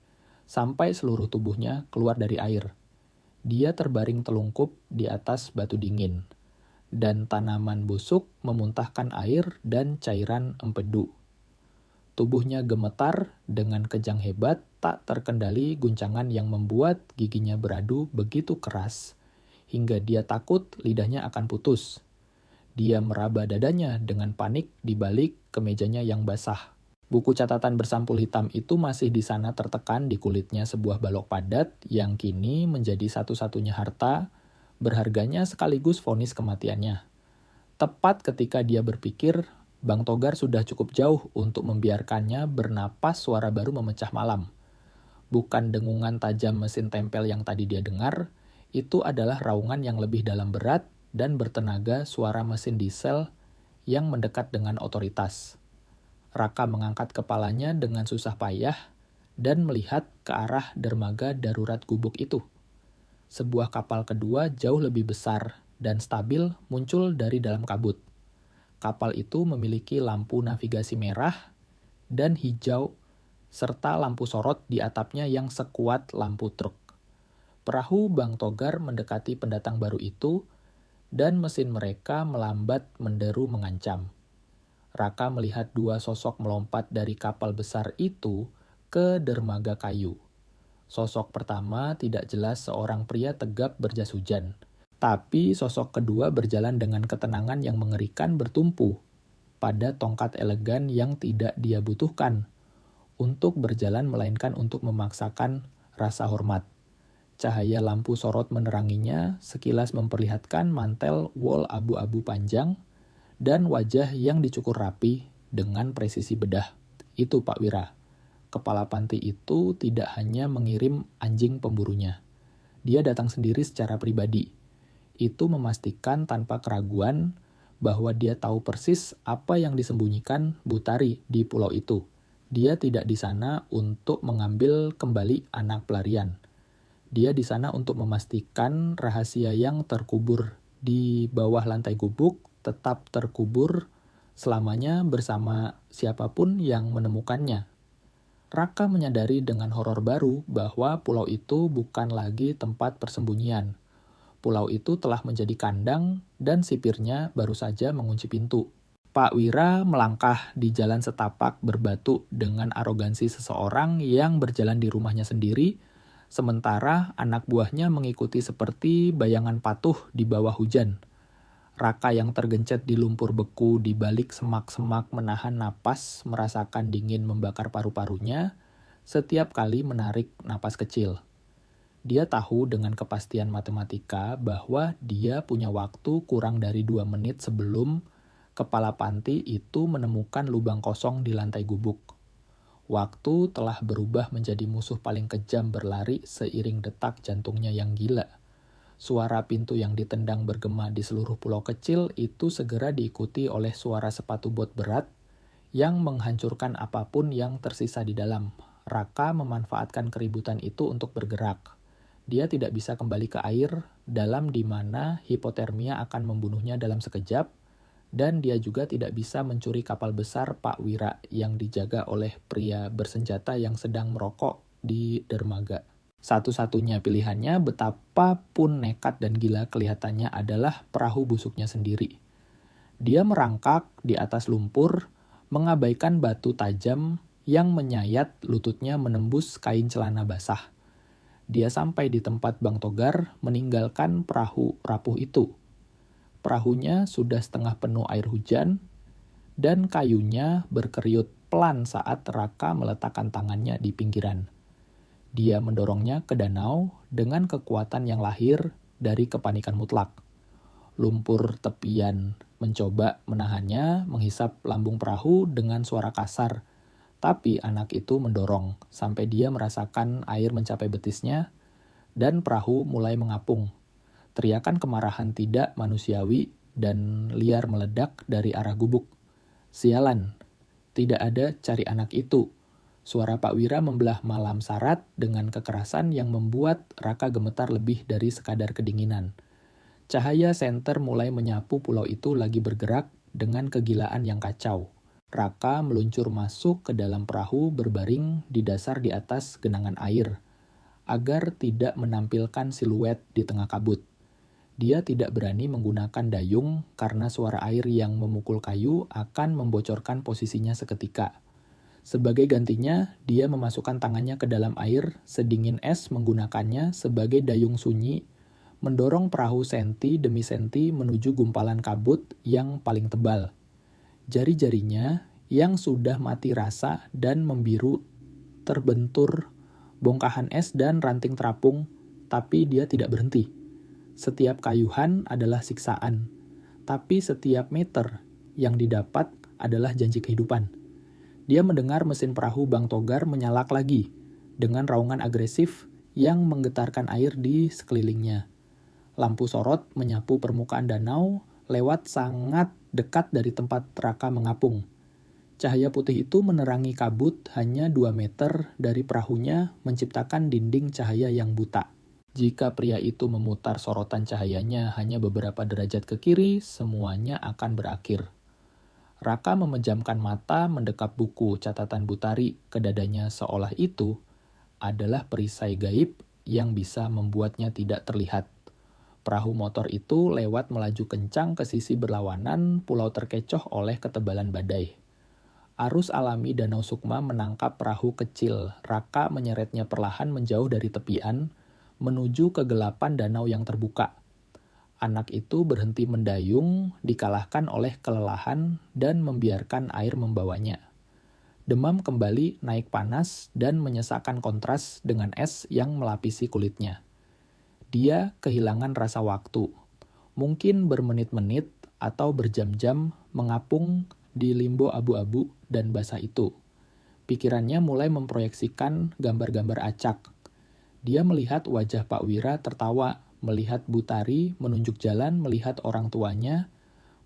sampai seluruh tubuhnya keluar dari air. Dia terbaring telungkup di atas batu dingin, dan tanaman busuk memuntahkan air dan cairan empedu. Tubuhnya gemetar dengan kejang hebat, tak terkendali guncangan yang membuat giginya beradu begitu keras, hingga dia takut lidahnya akan putus. Dia meraba dadanya dengan panik di balik kemejanya yang basah. Buku catatan bersampul hitam itu masih di sana tertekan di kulitnya sebuah balok padat yang kini menjadi satu-satunya harta berharganya sekaligus vonis kematiannya. Tepat ketika dia berpikir, Bang Togar sudah cukup jauh untuk membiarkannya bernapas suara baru memecah malam. Bukan dengungan tajam mesin tempel yang tadi dia dengar, itu adalah raungan yang lebih dalam berat dan bertenaga suara mesin diesel yang mendekat dengan otoritas. Raka mengangkat kepalanya dengan susah payah dan melihat ke arah dermaga darurat gubuk itu. Sebuah kapal kedua jauh lebih besar dan stabil muncul dari dalam kabut. Kapal itu memiliki lampu navigasi merah dan hijau serta lampu sorot di atapnya yang sekuat lampu truk. Perahu Bang Togar mendekati pendatang baru itu dan mesin mereka melambat menderu mengancam. Raka melihat dua sosok melompat dari kapal besar itu ke dermaga kayu. Sosok pertama tidak jelas seorang pria tegap berjas hujan. Tapi sosok kedua berjalan dengan ketenangan yang mengerikan bertumpu pada tongkat elegan yang tidak dia butuhkan untuk berjalan melainkan untuk memaksakan rasa hormat. Cahaya lampu sorot meneranginya, sekilas memperlihatkan mantel wol abu-abu panjang dan wajah yang dicukur rapi dengan presisi bedah. Itu Pak Wira. Kepala panti itu tidak hanya mengirim anjing pemburunya. Dia datang sendiri secara pribadi. Itu memastikan tanpa keraguan bahwa dia tahu persis apa yang disembunyikan Butari di pulau itu. Dia tidak di sana untuk mengambil kembali anak pelarian. Dia di sana untuk memastikan rahasia yang terkubur di bawah lantai gubuk tetap terkubur selamanya bersama siapapun yang menemukannya. Raka menyadari dengan horor baru bahwa pulau itu bukan lagi tempat persembunyian. Pulau itu telah menjadi kandang dan sipirnya baru saja mengunci pintu. Pak Wira melangkah di jalan setapak berbatu dengan arogansi seseorang yang berjalan di rumahnya sendiri, sementara anak buahnya mengikuti seperti bayangan patuh di bawah hujan. Raka yang tergencet di lumpur beku di balik semak-semak menahan napas, merasakan dingin membakar paru-parunya setiap kali menarik napas kecil. Dia tahu dengan kepastian matematika bahwa dia punya waktu kurang dari 2 menit sebelum kepala panti itu menemukan lubang kosong di lantai gubuk. Waktu telah berubah menjadi musuh paling kejam berlari seiring detak jantungnya yang gila. Suara pintu yang ditendang bergema di seluruh pulau kecil itu segera diikuti oleh suara sepatu bot berat yang menghancurkan apapun yang tersisa di dalam. Raka memanfaatkan keributan itu untuk bergerak. Dia tidak bisa kembali ke air dalam di mana hipotermia akan membunuhnya dalam sekejap, dan dia juga tidak bisa mencuri kapal besar Pak Wira yang dijaga oleh pria bersenjata yang sedang merokok di dermaga. Satu-satunya pilihannya, betapapun nekat dan gila kelihatannya, adalah perahu busuknya sendiri. Dia merangkak di atas lumpur, mengabaikan batu tajam yang menyayat lututnya menembus kain celana basah. Dia sampai di tempat Bang Togar meninggalkan perahu rapuh itu. Perahunya sudah setengah penuh air hujan, dan kayunya berkeriut pelan saat Raka meletakkan tangannya di pinggiran. Dia mendorongnya ke danau dengan kekuatan yang lahir dari kepanikan mutlak. Lumpur tepian mencoba menahannya, menghisap lambung perahu dengan suara kasar, tapi anak itu mendorong sampai dia merasakan air mencapai betisnya, dan perahu mulai mengapung. Teriakan kemarahan tidak manusiawi dan liar meledak dari arah gubuk. Sialan, tidak ada cari anak itu. Suara Pak Wira membelah malam sarat dengan kekerasan yang membuat Raka gemetar lebih dari sekadar kedinginan. Cahaya senter mulai menyapu pulau itu lagi bergerak dengan kegilaan yang kacau. Raka meluncur masuk ke dalam perahu berbaring di dasar di atas genangan air, agar tidak menampilkan siluet di tengah kabut. Dia tidak berani menggunakan dayung karena suara air yang memukul kayu akan membocorkan posisinya seketika. Sebagai gantinya, dia memasukkan tangannya ke dalam air sedingin es menggunakannya sebagai dayung sunyi, mendorong perahu senti demi senti menuju gumpalan kabut yang paling tebal. Jari-jarinya yang sudah mati rasa dan membiru terbentur bongkahan es dan ranting terapung, tapi dia tidak berhenti. Setiap kayuhan adalah siksaan, tapi setiap meter yang didapat adalah janji kehidupan. Dia mendengar mesin perahu Bang Togar menyalak lagi, dengan raungan agresif yang menggetarkan air di sekelilingnya. Lampu sorot menyapu permukaan danau lewat sangat dekat dari tempat Raka mengapung. Cahaya putih itu menerangi kabut hanya 2 meter dari perahunya, menciptakan dinding cahaya yang buta. Jika pria itu memutar sorotan cahayanya hanya beberapa derajat ke kiri, semuanya akan berakhir. Raka memejamkan mata mendekap buku catatan Butari ke dadanya seolah itu adalah perisai gaib yang bisa membuatnya tidak terlihat. Perahu motor itu lewat melaju kencang ke sisi berlawanan pulau terkecoh oleh ketebalan badai. Arus alami Danau Sukma menangkap perahu kecil. Raka menyeretnya perlahan menjauh dari tepian, menuju kegelapan danau yang terbuka. Anak itu berhenti mendayung, dikalahkan oleh kelelahan dan membiarkan air membawanya. Demam kembali naik panas dan menyesakkan kontras dengan es yang melapisi kulitnya. Dia kehilangan rasa waktu, mungkin bermenit-menit atau berjam-jam mengapung di limbo abu-abu dan basah itu. Pikirannya mulai memproyeksikan gambar-gambar acak. Dia melihat wajah Pak Wira tertawa, melihat Butari menunjuk jalan, melihat orang tuanya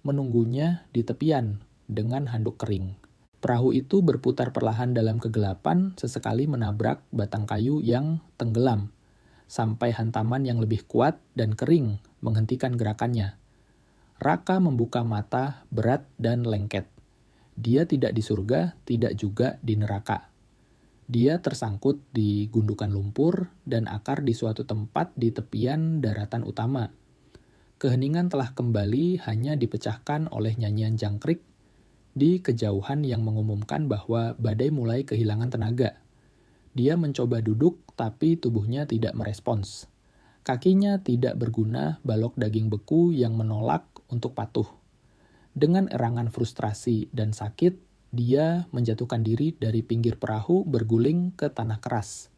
menunggunya di tepian dengan handuk kering. Perahu itu berputar perlahan dalam kegelapan, sesekali menabrak batang kayu yang tenggelam, sampai hantaman yang lebih kuat dan kering menghentikan gerakannya. Raka membuka mata berat dan lengket. Dia tidak di surga, tidak juga di neraka. Dia tersangkut di gundukan lumpur dan akar di suatu tempat di tepian daratan utama. Keheningan telah kembali hanya dipecahkan oleh nyanyian jangkrik di kejauhan yang mengumumkan bahwa badai mulai kehilangan tenaga. Dia mencoba duduk, tapi tubuhnya tidak merespons. Kakinya tidak berguna, balok daging beku yang menolak untuk patuh. Dengan erangan frustrasi dan sakit, dia menjatuhkan diri dari pinggir perahu berguling ke tanah keras.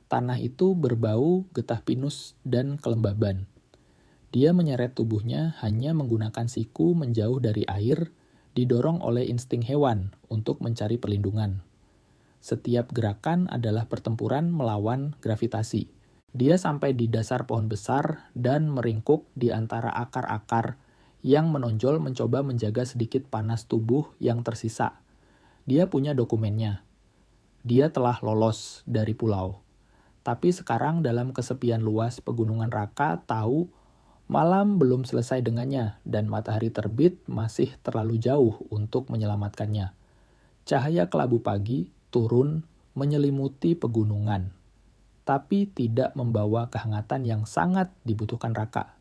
Tanah itu berbau getah pinus dan kelembaban. Dia menyeret tubuhnya hanya menggunakan siku menjauh dari air didorong oleh insting hewan untuk mencari perlindungan. Setiap gerakan adalah pertempuran melawan gravitasi. Dia sampai di dasar pohon besar dan meringkuk di antara akar-akar yang menonjol mencoba menjaga sedikit panas tubuh yang tersisa. Dia punya dokumennya. Dia telah lolos dari pulau. Tapi sekarang dalam kesepian luas pegunungan Raka tahu malam belum selesai dengannya dan matahari terbit masih terlalu jauh untuk menyelamatkannya. Cahaya kelabu pagi turun menyelimuti pegunungan, tapi tidak membawa kehangatan yang sangat dibutuhkan Raka.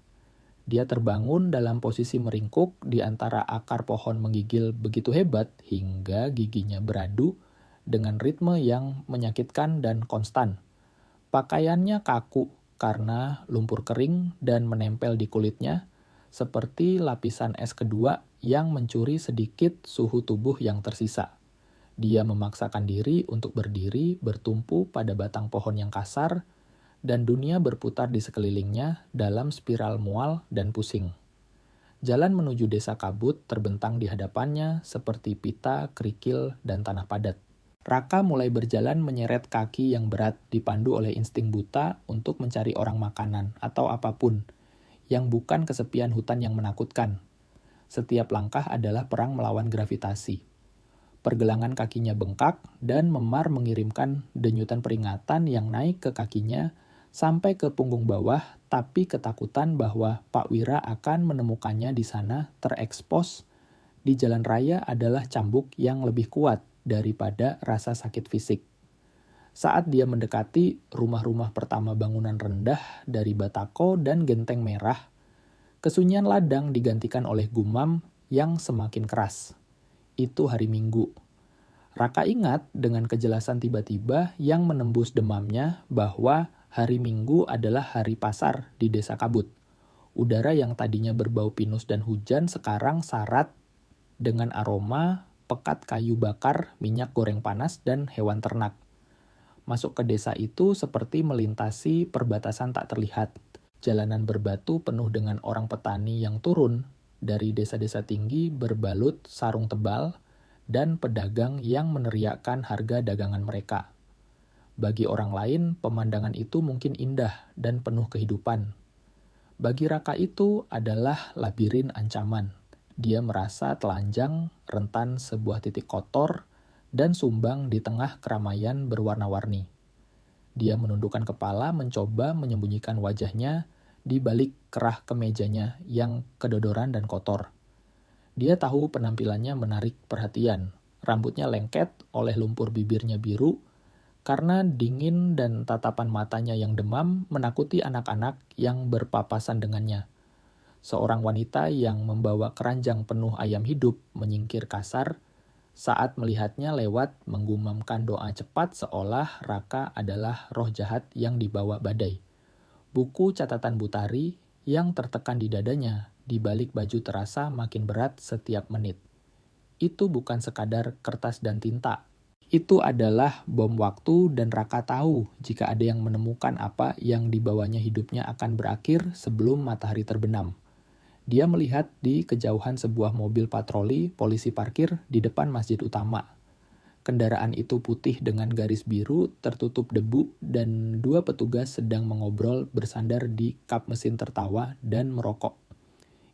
Dia terbangun dalam posisi meringkuk di antara akar pohon menggigil begitu hebat hingga giginya beradu dengan ritme yang menyakitkan dan konstan. Pakaiannya kaku karena lumpur kering dan menempel di kulitnya, seperti lapisan es kedua yang mencuri sedikit suhu tubuh yang tersisa. Dia memaksakan diri untuk berdiri bertumpu pada batang pohon yang kasar, dan dunia berputar di sekelilingnya dalam spiral mual dan pusing. Jalan menuju desa kabut terbentang di hadapannya seperti pita, kerikil, dan tanah padat. Raka mulai berjalan menyeret kaki yang berat dipandu oleh insting buta untuk mencari orang makanan atau apapun, yang bukan kesepian hutan yang menakutkan. Setiap langkah adalah perang melawan gravitasi. Pergelangan kakinya bengkak dan memar mengirimkan denyutan peringatan yang naik ke kakinya sampai ke punggung bawah, tapi ketakutan bahwa Pak Wira akan menemukannya di sana terekspos di jalan raya adalah cambuk yang lebih kuat daripada rasa sakit fisik. Saat dia mendekati rumah-rumah pertama bangunan rendah dari batako dan genteng merah, kesunyian ladang digantikan oleh gumam yang semakin keras. Itu hari Minggu. Raka ingat dengan kejelasan tiba-tiba yang menembus demamnya bahwa hari Minggu adalah hari pasar di Desa Kabut. Udara yang tadinya berbau pinus dan hujan sekarang syarat dengan aroma pekat kayu bakar, minyak goreng panas, dan hewan ternak. Masuk ke desa itu seperti melintasi perbatasan tak terlihat. Jalanan berbatu penuh dengan orang petani yang turun dari desa-desa tinggi berbalut sarung tebal dan pedagang yang meneriakkan harga dagangan mereka. Bagi orang lain, pemandangan itu mungkin indah dan penuh kehidupan. Bagi Raka itu adalah labirin ancaman. Dia merasa telanjang, rentan sebuah titik kotor, dan sumbang di tengah keramaian berwarna-warni. Dia menundukkan kepala mencoba menyembunyikan wajahnya di balik kerah kemejanya yang kedodoran dan kotor. Dia tahu penampilannya menarik perhatian. Rambutnya lengket oleh lumpur bibirnya biru, karena dingin dan tatapan matanya yang demam menakuti anak-anak yang berpapasan dengannya. Seorang wanita yang membawa keranjang penuh ayam hidup menyingkir kasar saat melihatnya lewat menggumamkan doa cepat seolah Raka adalah roh jahat yang dibawa badai. Buku catatan Butari yang tertekan di dadanya di balik baju terasa makin berat setiap menit. Itu bukan sekadar kertas dan tinta. Itu adalah bom waktu dan Raka tahu jika ada yang menemukan apa yang dibawanya hidupnya akan berakhir sebelum matahari terbenam. Dia melihat di kejauhan sebuah mobil patroli polisi parkir di depan masjid utama. Kendaraan itu putih dengan garis biru tertutup debu dan dua petugas sedang mengobrol bersandar di kap mesin tertawa dan merokok.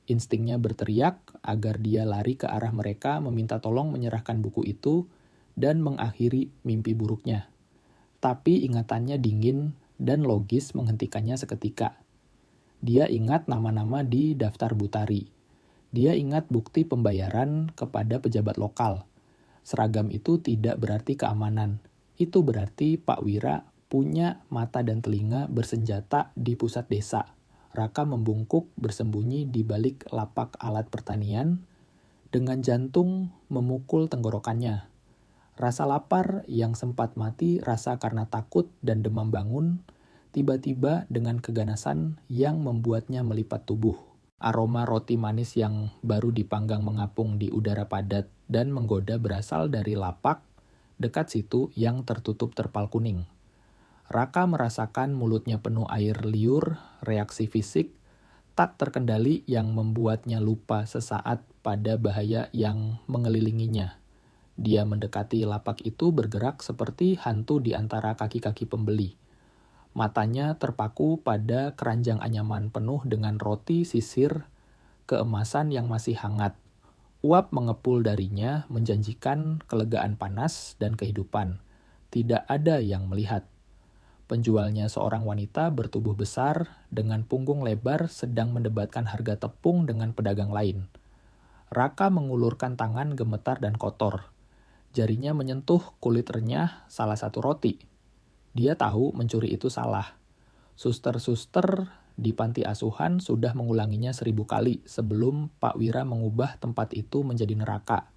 Instingnya berteriak agar dia lari ke arah mereka meminta tolong menyerahkan buku itu dan mengakhiri mimpi buruknya. Tapi ingatannya dingin dan logis menghentikannya seketika. Dia ingat nama-nama di daftar Butari. Dia ingat bukti pembayaran kepada pejabat lokal. Seragam itu tidak berarti keamanan. Itu berarti Pak Wira punya mata dan telinga bersenjata di pusat desa. Raka membungkuk bersembunyi di balik lapak alat pertanian, dengan jantung memukul tenggorokannya. Rasa lapar yang sempat mati rasa karena takut dan demam bangun, tiba-tiba dengan keganasan yang membuatnya melipat tubuh. Aroma roti manis yang baru dipanggang mengapung di udara padat dan menggoda berasal dari lapak dekat situ yang tertutup terpal kuning. Raka merasakan mulutnya penuh air liur, reaksi fisik, tak terkendali yang membuatnya lupa sesaat pada bahaya yang mengelilinginya. Dia mendekati lapak itu bergerak seperti hantu di antara kaki-kaki pembeli. Matanya terpaku pada keranjang anyaman penuh dengan roti sisir keemasan yang masih hangat. Uap mengepul darinya menjanjikan kelegaan panas dan kehidupan. Tidak ada yang melihat. Penjualnya seorang wanita bertubuh besar dengan punggung lebar sedang mendebatkan harga tepung dengan pedagang lain. Raka mengulurkan tangan gemetar dan kotor. Jarinya menyentuh kulit renyah salah satu roti. Dia tahu mencuri itu salah. Suster-suster di panti asuhan sudah mengulanginya 1000 kali sebelum Pak Wira mengubah tempat itu menjadi neraka.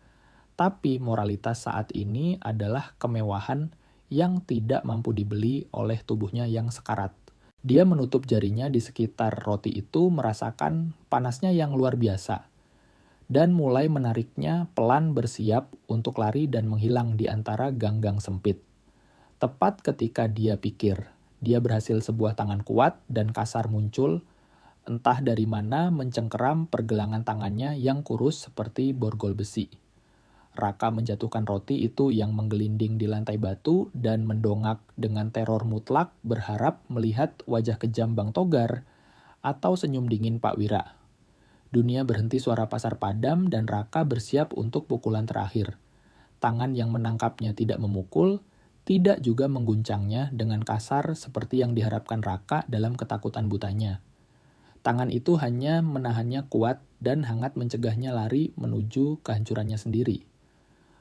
Tapi moralitas saat ini adalah kemewahan yang tidak mampu dibeli oleh tubuhnya yang sekarat. Dia menutup jarinya di sekitar roti itu merasakan panasnya yang luar biasa. Dan mulai menariknya pelan bersiap untuk lari dan menghilang di antara gang-gang sempit. Tepat ketika dia pikir, dia berhasil sebuah tangan kuat dan kasar muncul, entah dari mana mencengkeram pergelangan tangannya yang kurus seperti borgol besi. Raka menjatuhkan roti itu yang menggelinding di lantai batu dan mendongak dengan teror mutlak berharap melihat wajah kejam Bang Togar atau senyum dingin Pak Wira. Dunia berhenti, suara pasar padam, dan Raka bersiap untuk pukulan terakhir. Tangan yang menangkapnya tidak memukul, tidak juga mengguncangnya dengan kasar seperti yang diharapkan Raka dalam ketakutan butanya. Tangan itu hanya menahannya kuat dan hangat mencegahnya lari menuju kehancurannya sendiri.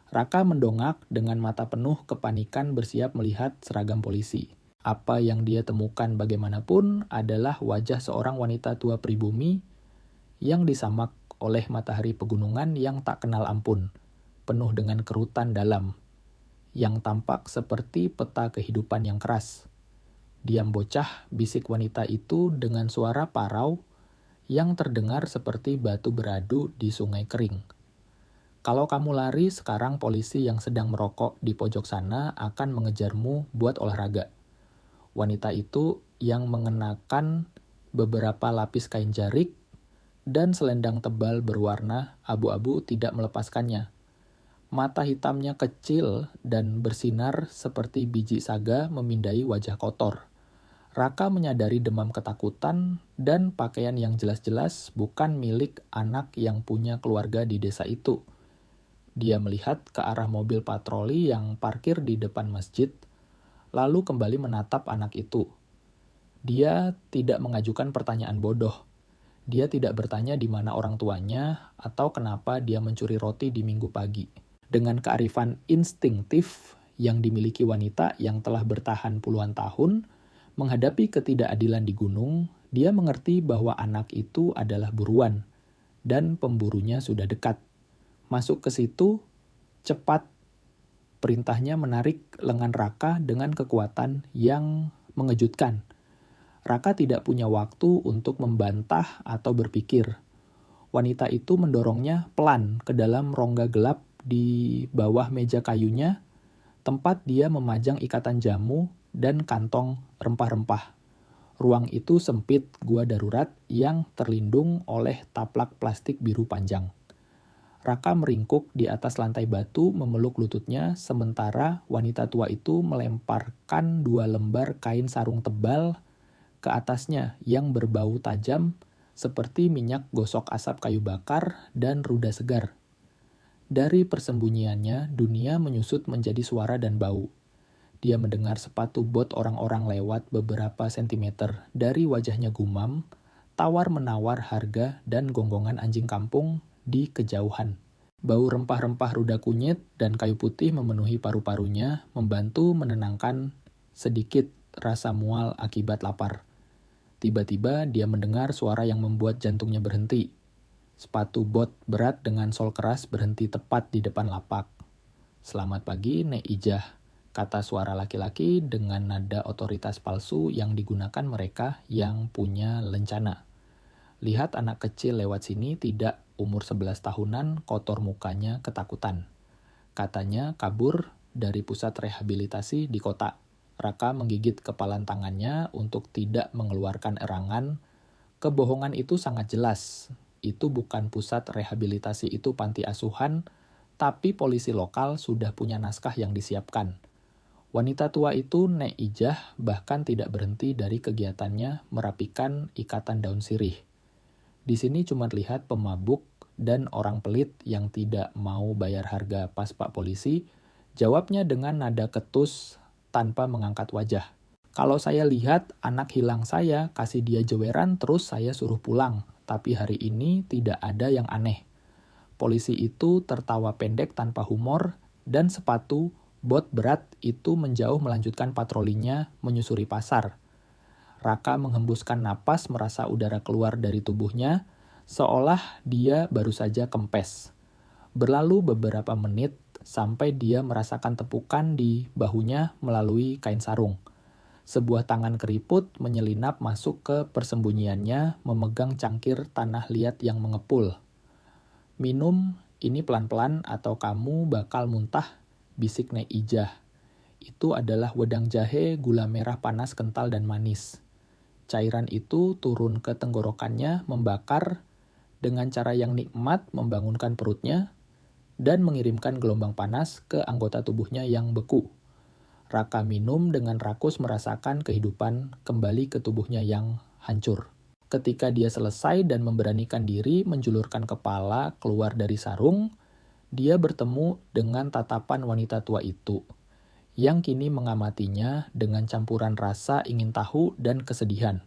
Raka mendongak dengan mata penuh kepanikan bersiap melihat seragam polisi. Apa yang dia temukan bagaimanapun adalah wajah seorang wanita tua pribumi yang disamak oleh matahari pegunungan yang tak kenal ampun, penuh dengan kerutan dalam, yang tampak seperti peta kehidupan yang keras. Diam bocah, bisik wanita itu dengan suara parau yang terdengar seperti batu beradu di sungai kering. Kalau kamu lari, sekarang polisi yang sedang merokok di pojok sana akan mengejarmu buat olahraga. Wanita itu yang mengenakan beberapa lapis kain jarik dan selendang tebal berwarna abu-abu tidak melepaskannya. Mata hitamnya kecil dan bersinar seperti biji saga memindai wajah kotor. Raka menyadari demam ketakutan dan pakaian yang jelas-jelas bukan milik anak yang punya keluarga di desa itu. Dia melihat ke arah mobil patroli yang parkir di depan masjid, lalu kembali menatap anak itu. Dia tidak mengajukan pertanyaan bodoh. Dia tidak bertanya di mana orang tuanya atau kenapa dia mencuri roti di Minggu pagi. Dengan kearifan instinktif yang dimiliki wanita yang telah bertahan puluhan tahun, menghadapi ketidakadilan di gunung, dia mengerti bahwa anak itu adalah buruan, dan pemburunya sudah dekat. Masuk ke situ, cepat. Perintahnya menarik lengan Raka dengan kekuatan yang mengejutkan. Raka tidak punya waktu untuk membantah atau berpikir. Wanita itu mendorongnya pelan ke dalam rongga gelap di bawah meja kayunya, tempat dia memajang ikatan jamu dan kantong rempah-rempah. Ruang itu sempit gua darurat yang terlindung oleh taplak plastik biru panjang. Raka meringkuk di atas lantai batu memeluk lututnya, sementara wanita tua itu melemparkan 2 lembar kain sarung tebal ke atasnya yang berbau tajam seperti minyak gosok asap kayu bakar dan ruda segar. Dari persembunyiannya, dunia menyusut menjadi suara dan bau. Dia mendengar sepatu bot orang-orang lewat beberapa sentimeter dari wajahnya gumam, tawar-menawar harga dan gonggongan anjing kampung di kejauhan. Bau rempah-rempah ruda kunyit dan kayu putih memenuhi paru-parunya, membantu menenangkan sedikit rasa mual akibat lapar. Tiba-tiba dia mendengar suara yang membuat jantungnya berhenti. Sepatu bot berat dengan sol keras berhenti tepat di depan lapak. "Selamat pagi, Nek Ijah," kata suara laki-laki dengan nada otoritas palsu yang digunakan mereka yang punya lencana. Lihat anak kecil lewat sini, tidak, umur 11 tahunan, kotor mukanya ketakutan. Katanya kabur dari pusat rehabilitasi di kota. Raka menggigit kepalan tangannya untuk tidak mengeluarkan erangan Kebohongan itu sangat jelas. Itu bukan pusat rehabilitasi, itu panti asuhan, tapi polisi lokal sudah punya naskah yang disiapkan. Wanita tua itu, Nek Ijah, bahkan tidak berhenti dari kegiatannya merapikan ikatan daun sirih. Di sini cuma lihat pemabuk dan orang pelit yang tidak mau bayar harga pas Pak Polisi, jawabnya dengan nada ketus tanpa mengangkat wajah. Kalau saya lihat anak hilang saya, kasih dia jeweran terus saya suruh pulang. Tapi hari ini tidak ada yang aneh. Polisi itu tertawa pendek tanpa humor, dan sepatu bot berat itu menjauh melanjutkan patrolinya menyusuri pasar. Raka menghembuskan napas merasa udara keluar dari tubuhnya, seolah dia baru saja kempes. Berlalu beberapa menit sampai dia merasakan tepukan di bahunya melalui kain sarung. Sebuah tangan keriput menyelinap masuk ke persembunyiannya memegang cangkir tanah liat yang mengepul. "Minum ini pelan-pelan atau kamu bakal muntah," bisik Nek Ijah. Itu adalah wedang jahe, gula merah panas kental dan manis. Cairan itu turun ke tenggorokannya membakar dengan cara yang nikmat membangunkan perutnya dan mengirimkan gelombang panas ke anggota tubuhnya yang beku. Raka minum dengan rakus merasakan kehidupan kembali ke tubuhnya yang hancur. Ketika dia selesai dan memberanikan diri menjulurkan kepala keluar dari sarung, dia bertemu dengan tatapan wanita tua itu, yang kini mengamatinya dengan campuran rasa ingin tahu dan kesedihan.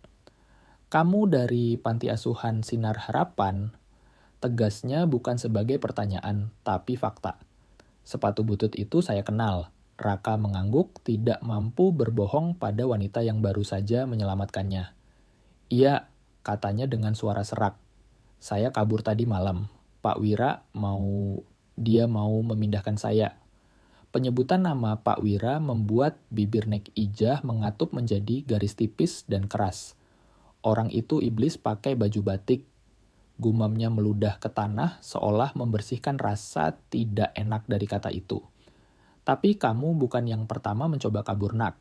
"Kamu dari Panti Asuhan Sinar Harapan?" Tegasnya bukan sebagai pertanyaan, tapi fakta. "Sepatu butut itu saya kenal." Raka mengangguk, tidak mampu berbohong pada wanita yang baru saja menyelamatkannya. "Iya," katanya dengan suara serak. "Saya kabur tadi malam. Pak Wira mau memindahkan saya." Penyebutan nama Pak Wira membuat bibir Nek Ijah mengatup menjadi garis tipis dan keras. "Orang itu iblis pakai baju batik." Gumamnya meludah ke tanah seolah membersihkan rasa tidak enak dari kata itu. "Tapi kamu bukan yang pertama mencoba kabur, Nak.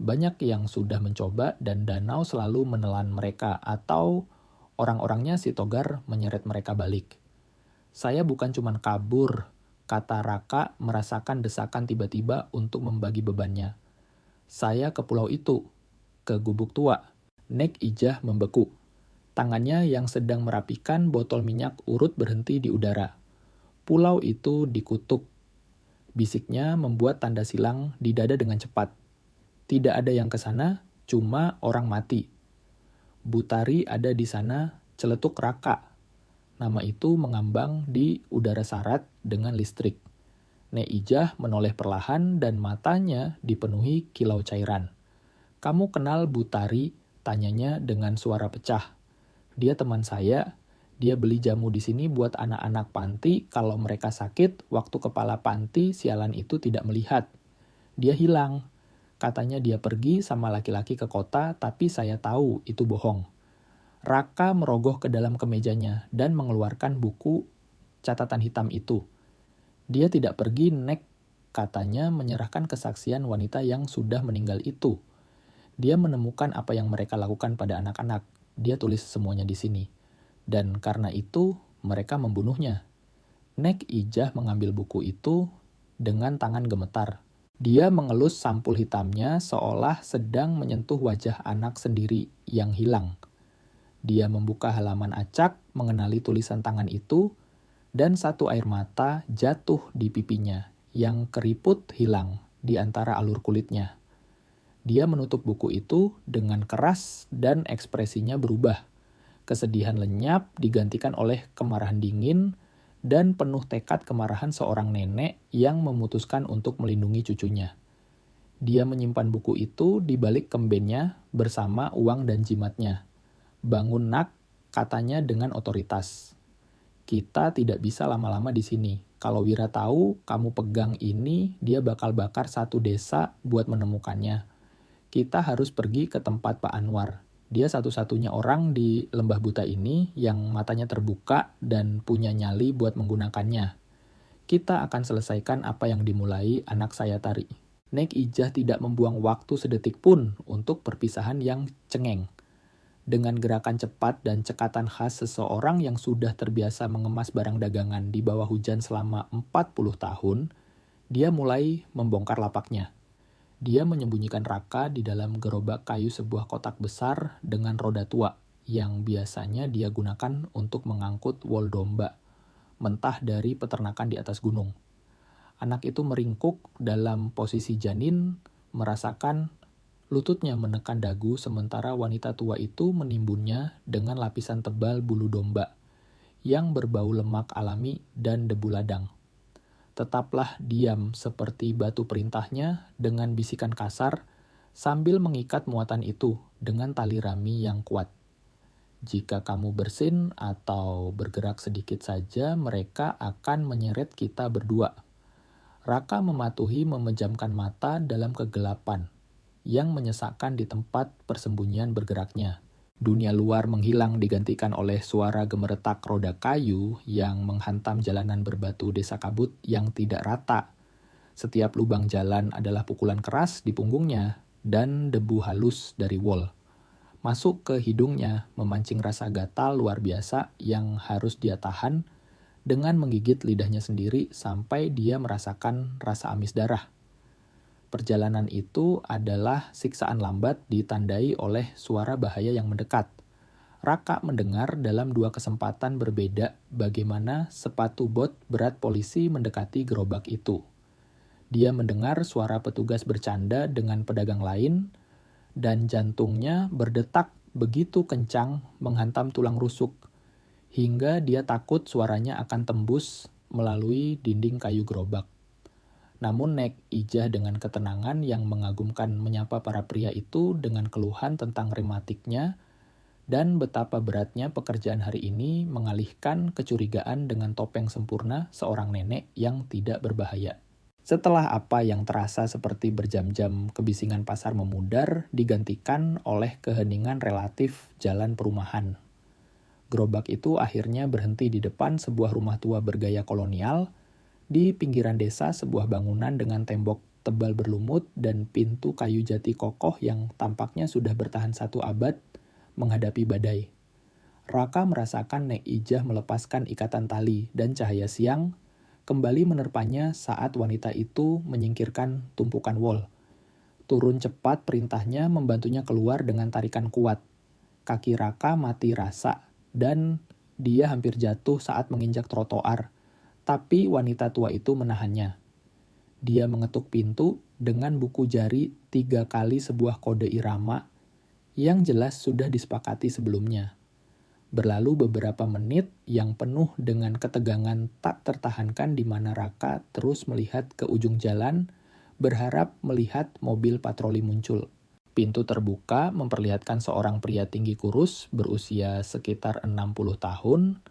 Banyak yang sudah mencoba dan danau selalu menelan mereka atau orang-orangnya si Togar menyeret mereka balik." "Saya bukan cuma kabur," kata Raka merasakan desakan tiba-tiba untuk membagi bebannya. "Saya ke pulau itu, ke Gubuk Tua." Nek Ijah membeku. Tangannya yang sedang merapikan botol minyak urut berhenti di udara. "Pulau itu dikutuk," bisiknya membuat tanda silang di dada dengan cepat. "Tidak ada yang ke sana, cuma orang mati." "Butari ada di sana," celetuk Raka. Nama itu mengambang di udara sarat dengan listrik. Nek Ijah menoleh perlahan dan matanya dipenuhi kilau cairan. "Kamu kenal Butari?" tanyanya dengan suara pecah. "Dia teman saya. Dia beli jamu di sini buat anak-anak panti kalau mereka sakit waktu kepala panti sialan itu tidak melihat. Dia hilang. Katanya dia pergi sama laki-laki ke kota, tapi saya tahu itu bohong." Raka merogoh ke dalam kemejanya dan mengeluarkan buku catatan hitam itu. "Dia tidak pergi, Nek," katanya menyerahkan kesaksian wanita yang sudah meninggal itu. "Dia menemukan apa yang mereka lakukan pada anak-anak. Dia tulis semuanya di sini. Dan karena itu, mereka membunuhnya." Nek Ijah mengambil buku itu dengan tangan gemetar. Dia mengelus sampul hitamnya seolah sedang menyentuh wajah anak sendiri yang hilang. Dia membuka halaman acak, mengenali tulisan tangan itu, dan satu air mata jatuh di pipinya, yang keriput hilang di antara alur kulitnya. Dia menutup buku itu dengan keras dan ekspresinya berubah. Kesedihan lenyap digantikan oleh kemarahan dingin dan penuh tekad kemarahan seorang nenek yang memutuskan untuk melindungi cucunya. Dia menyimpan buku itu di balik kembennya bersama uang dan jimatnya. "Bangun, Nak," katanya dengan otoritas. "Kita tidak bisa lama-lama di sini. Kalau Wira tahu kamu pegang ini, dia bakal bakar satu desa buat menemukannya. Kita harus pergi ke tempat Pak Anwar. Dia satu-satunya orang di lembah buta ini yang matanya terbuka dan punya nyali buat menggunakannya. Kita akan selesaikan apa yang dimulai anak saya Tari." Nek Ijah tidak membuang waktu sedetik pun untuk perpisahan yang cengeng. Dengan gerakan cepat dan cekatan khas seseorang yang sudah terbiasa mengemas barang dagangan di bawah hujan selama 40 tahun, dia mulai membongkar lapaknya. Dia menyembunyikan Raka di dalam gerobak kayu sebuah kotak besar dengan roda tua yang biasanya dia gunakan untuk mengangkut wol domba mentah dari peternakan di atas gunung. Anak itu meringkuk dalam posisi janin, merasakan lututnya menekan dagu sementara wanita tua itu menimbunnya dengan lapisan tebal bulu domba yang berbau lemak alami dan debu ladang. Tetaplah diam seperti batu perintahnya dengan bisikan kasar sambil mengikat muatan itu dengan tali rami yang kuat. Jika kamu bersin atau bergerak sedikit saja, mereka akan menyeret kita berdua. Raka mematuhi memejamkan mata dalam kegelapan yang menyesakkan di tempat persembunyian bergeraknya. Dunia luar menghilang digantikan oleh suara gemeretak roda kayu yang menghantam jalanan berbatu desa kabut yang tidak rata. Setiap lubang jalan adalah pukulan keras di punggungnya dan debu halus dari wol. Masuk ke hidungnya memancing rasa gatal luar biasa yang harus dia tahan dengan menggigit lidahnya sendiri sampai dia merasakan rasa amis darah. Perjalanan itu adalah siksaan lambat ditandai oleh suara bahaya yang mendekat. Raka mendengar dalam dua kesempatan berbeda bagaimana sepatu bot berat polisi mendekati gerobak itu. Dia mendengar suara petugas bercanda dengan pedagang lain, dan jantungnya berdetak begitu kencang menghantam tulang rusuk, hingga dia takut suaranya akan tembus melalui dinding kayu gerobak. Namun Nek Ijah dengan ketenangan yang mengagumkan menyapa para pria itu dengan keluhan tentang rematiknya dan betapa beratnya pekerjaan hari ini mengalihkan kecurigaan dengan topeng sempurna seorang nenek yang tidak berbahaya. Setelah apa yang terasa seperti berjam-jam kebisingan pasar memudar digantikan oleh keheningan relatif jalan perumahan. Gerobak itu akhirnya berhenti di depan sebuah rumah tua bergaya kolonial. Di pinggiran desa, sebuah bangunan dengan tembok tebal berlumut dan pintu kayu jati kokoh yang tampaknya sudah bertahan 1 abad menghadapi badai. Raka merasakan Nek Ijah melepaskan ikatan tali dan cahaya siang kembali menerpanya saat wanita itu menyingkirkan tumpukan wol. Turun cepat perintahnya membantunya keluar dengan tarikan kuat. Kaki Raka mati rasa dan dia hampir jatuh saat menginjak trotoar. Tapi wanita tua itu menahannya. Dia mengetuk pintu dengan buku jari 3 kali sebuah kode irama yang jelas sudah disepakati sebelumnya. Berlalu beberapa menit yang penuh dengan ketegangan tak tertahankan di mana Raka terus melihat ke ujung jalan, berharap melihat mobil patroli muncul. Pintu terbuka memperlihatkan seorang pria tinggi kurus berusia sekitar 60 tahun,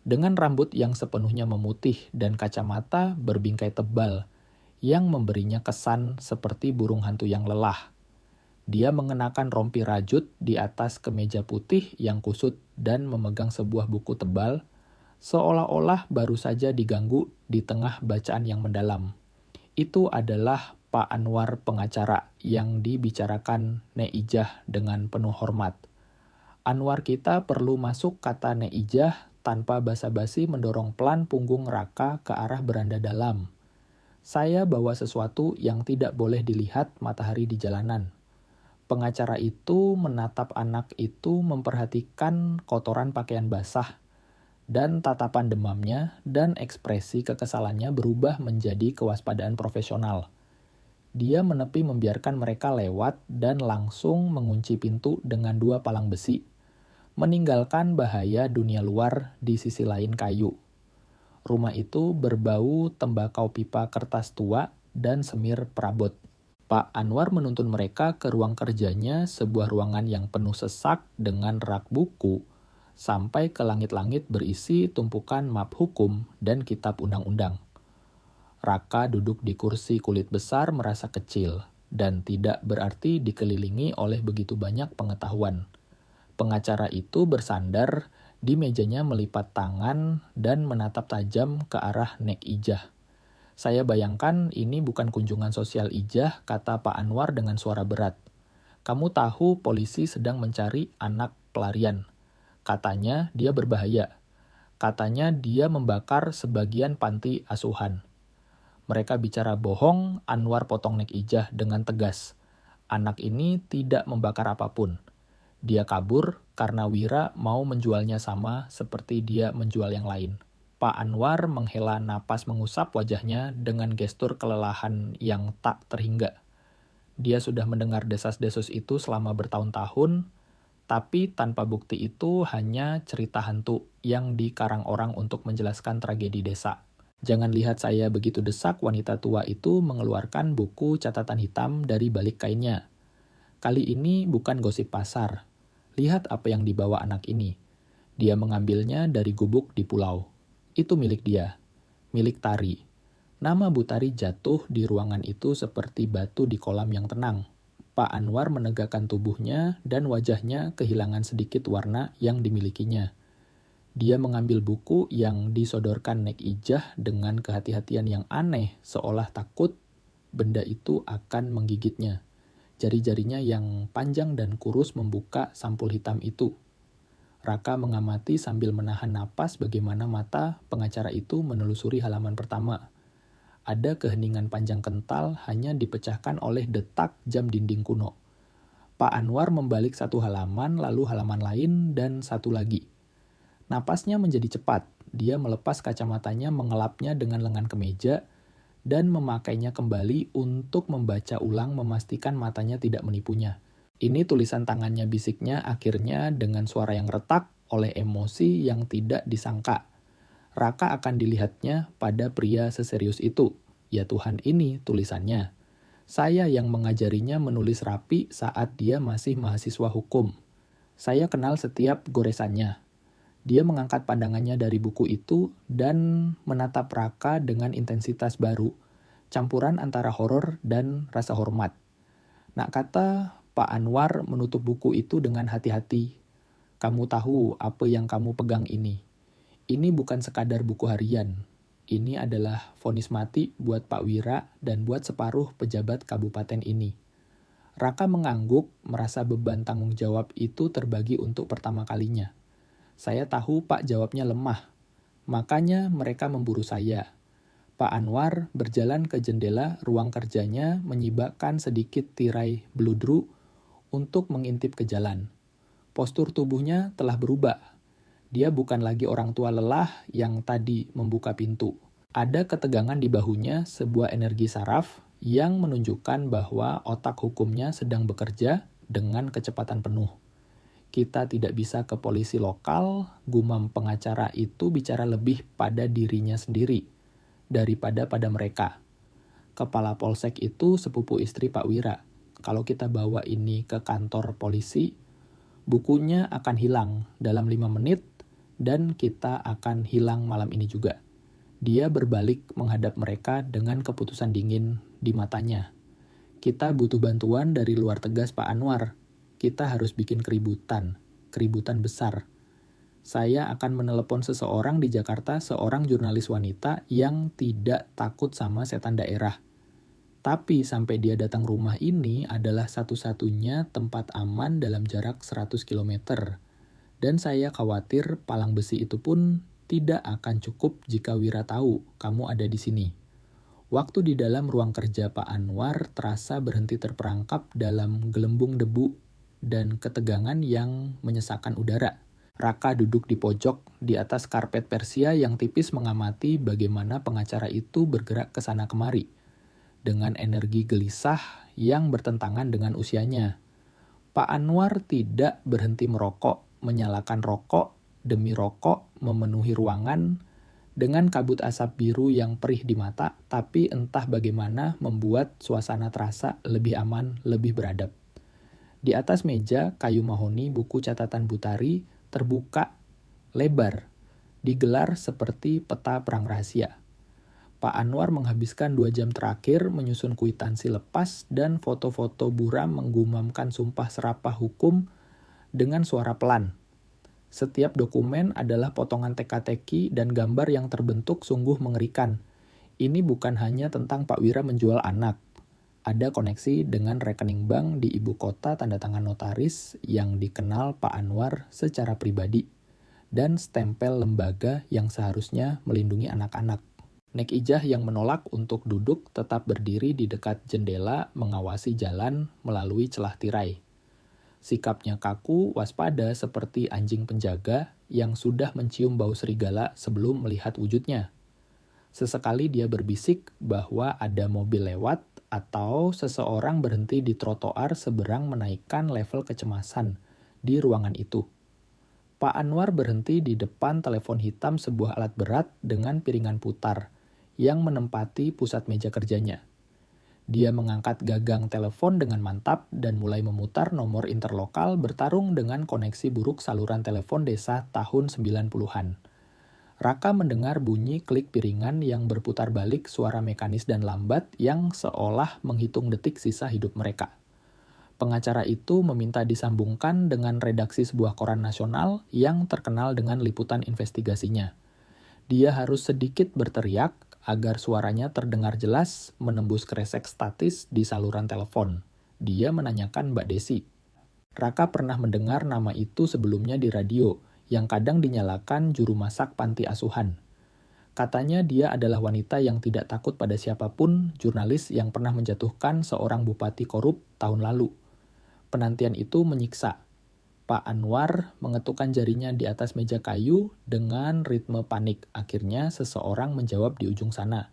dengan rambut yang sepenuhnya memutih dan kacamata berbingkai tebal yang memberinya kesan seperti burung hantu yang lelah. Dia mengenakan rompi rajut di atas kemeja putih yang kusut dan memegang sebuah buku tebal, seolah-olah baru saja diganggu di tengah bacaan yang mendalam. Itu adalah Pak Anwar pengacara yang dibicarakan Nek Ijah dengan penuh hormat. Anwar kita perlu masuk, kata Nek Ijah tanpa basa-basi mendorong pelan punggung Raka ke arah beranda dalam. Saya bawa sesuatu yang tidak boleh dilihat matahari di jalanan. Pengacara itu menatap anak itu memperhatikan kotoran pakaian basah, dan tatapan demamnya dan ekspresi kekesalannya berubah menjadi kewaspadaan profesional. Dia menepi membiarkan mereka lewat dan langsung mengunci pintu dengan 2 palang besi, meninggalkan bahaya dunia luar di sisi lain kayu. Rumah itu berbau tembakau pipa kertas tua dan semir perabot. Pak Anwar menuntun mereka ke ruang kerjanya, sebuah ruangan yang penuh sesak dengan rak buku, sampai ke langit-langit berisi tumpukan map hukum dan kitab undang-undang. Raka duduk di kursi kulit besar merasa kecil, dan tidak berarti dikelilingi oleh begitu banyak pengetahuan. Pengacara itu bersandar di mejanya melipat tangan dan menatap tajam ke arah Nek Ijah. Saya bayangkan ini bukan kunjungan sosial Ijah, kata Pak Anwar dengan suara berat. Kamu tahu polisi sedang mencari anak pelarian. Katanya dia berbahaya. Katanya dia membakar sebagian panti asuhan. Mereka bicara bohong, Anwar potong Nek Ijah dengan tegas. Anak ini tidak membakar apapun. Dia kabur karena Wira mau menjualnya sama seperti dia menjual yang lain. Pak Anwar menghela napas mengusap wajahnya dengan gestur kelelahan yang tak terhingga. Dia sudah mendengar desas-desus itu selama bertahun-tahun, tapi tanpa bukti itu hanya cerita hantu yang dikarang orang untuk menjelaskan tragedi desa. Jangan lihat saya begitu desak, wanita tua itu mengeluarkan buku catatan hitam dari balik kainnya. Kali ini bukan gosip pasar. Lihat apa yang dibawa anak ini. Dia mengambilnya dari gubuk di pulau. Itu milik dia. Milik Tari. Nama Bu Tari jatuh di ruangan itu seperti batu di kolam yang tenang. Pak Anwar menegakkan tubuhnya dan wajahnya kehilangan sedikit warna yang dimilikinya. Dia mengambil buku yang disodorkan Nek Ijah dengan kehati-hatian yang aneh, seolah takut benda itu akan menggigitnya. Jari-jarinya yang panjang dan kurus membuka sampul hitam itu. Raka mengamati sambil menahan napas bagaimana mata pengacara itu menelusuri halaman pertama. Ada keheningan panjang kental hanya dipecahkan oleh detak jam dinding kuno. Pak Anwar membalik satu halaman, lalu halaman lain, dan satu lagi. Napasnya menjadi cepat. Dia melepas kacamatanya, mengelapnya dengan lengan kemeja, dan memakainya kembali untuk membaca ulang memastikan matanya tidak menipunya. Ini tulisan tangannya, bisiknya akhirnya dengan suara yang retak oleh emosi yang tidak disangka. Raka akan dilihatnya pada pria seserius itu. Ya Tuhan, ini tulisannya. Saya yang mengajarinya menulis rapi saat dia masih mahasiswa hukum. Saya kenal setiap goresannya. Dia mengangkat pandangannya dari buku itu dan menatap Raka dengan intensitas baru, campuran antara horor dan rasa hormat. Nak kata Pak Anwar menutup buku itu dengan hati-hati. Kamu tahu apa yang kamu pegang ini. Ini bukan sekadar buku harian. Ini adalah vonis mati buat Pak Wira dan buat separuh pejabat kabupaten ini. Raka mengangguk, merasa beban tanggung jawab itu terbagi untuk pertama kalinya. Saya tahu Pak jawabnya lemah. Makanya mereka memburu saya. Pak Anwar berjalan ke jendela ruang kerjanya menyibakkan sedikit tirai bludru untuk mengintip ke jalan. Postur tubuhnya telah berubah. Dia bukan lagi orang tua lelah yang tadi membuka pintu. Ada ketegangan di bahunya, sebuah energi saraf yang menunjukkan bahwa otak hukumnya sedang bekerja dengan kecepatan penuh. Kita tidak bisa ke polisi lokal, gumam pengacara itu bicara lebih pada dirinya sendiri daripada pada mereka. Kepala polsek itu sepupu istri Pak Wira. Kalau kita bawa ini ke kantor polisi, bukunya akan hilang dalam 5 menit dan kita akan hilang malam ini juga. Dia berbalik menghadap mereka dengan keputusan dingin di matanya. Kita butuh bantuan dari luar, tegas Pak Anwar. Kita harus bikin keributan besar. Saya akan menelepon seseorang di Jakarta, seorang jurnalis wanita yang tidak takut sama setan daerah. Tapi sampai dia datang rumah ini adalah satu-satunya tempat aman dalam jarak 100 km. Dan saya khawatir palang besi itu pun tidak akan cukup jika Wira tahu kamu ada di sini. Waktu di dalam ruang kerja Pak Anwar terasa berhenti terperangkap dalam gelembung debu dan ketegangan yang menyesakkan udara. Raka duduk di pojok di atas karpet Persia yang tipis mengamati bagaimana pengacara itu bergerak ke sana kemari. Dengan energi gelisah yang bertentangan dengan usianya. Pak Anwar tidak berhenti merokok, menyalakan rokok demi rokok, memenuhi ruangan dengan kabut asap biru yang perih di mata, tapi entah bagaimana membuat suasana terasa lebih aman, lebih beradab. Di atas meja kayu mahoni buku catatan Bu Tari terbuka lebar, digelar seperti peta perang rahasia. Pak Anwar menghabiskan 2 jam terakhir menyusun kwitansi lepas dan foto-foto buram menggumamkan sumpah serapah hukum dengan suara pelan. Setiap dokumen adalah potongan teka-teki dan gambar yang terbentuk sungguh mengerikan. Ini bukan hanya tentang Pak Wira menjual anak. ada koneksi dengan rekening bank di ibu kota tanda tangan notaris yang dikenal Pak Anwar secara pribadi, dan stempel lembaga yang seharusnya melindungi anak-anak. Nek Ijah yang menolak untuk duduk tetap berdiri di dekat jendela mengawasi jalan melalui celah tirai. Sikapnya kaku, waspada seperti anjing penjaga yang sudah mencium bau serigala sebelum melihat wujudnya. Sesekali dia berbisik bahwa ada mobil lewat atau seseorang berhenti di trotoar seberang menaikkan level kecemasan di ruangan itu. Pak Anwar berhenti di depan telepon hitam sebuah alat berat dengan piringan putar yang menempati pusat meja kerjanya. Dia mengangkat gagang telepon dengan mantap dan mulai memutar nomor interlokal bertarung dengan koneksi buruk saluran telepon desa tahun 90-an. Raka mendengar bunyi klik piringan yang berputar balik suara mekanis dan lambat yang seolah menghitung detik sisa hidup mereka. Pengacara itu meminta disambungkan dengan redaksi sebuah koran nasional yang terkenal dengan liputan investigasinya. Dia harus sedikit berteriak agar suaranya terdengar jelas menembus kresek statis di saluran telepon. Dia menanyakan Mbak Desi. Raka pernah mendengar nama itu sebelumnya di radio, yang kadang dinyalakan juru masak panti asuhan. Katanya dia adalah wanita yang tidak takut pada siapapun, jurnalis yang pernah menjatuhkan seorang bupati korup tahun lalu. Penantian itu menyiksa. Pak Anwar mengetukkan jarinya di atas meja kayu dengan ritme panik. Akhirnya seseorang menjawab di ujung sana.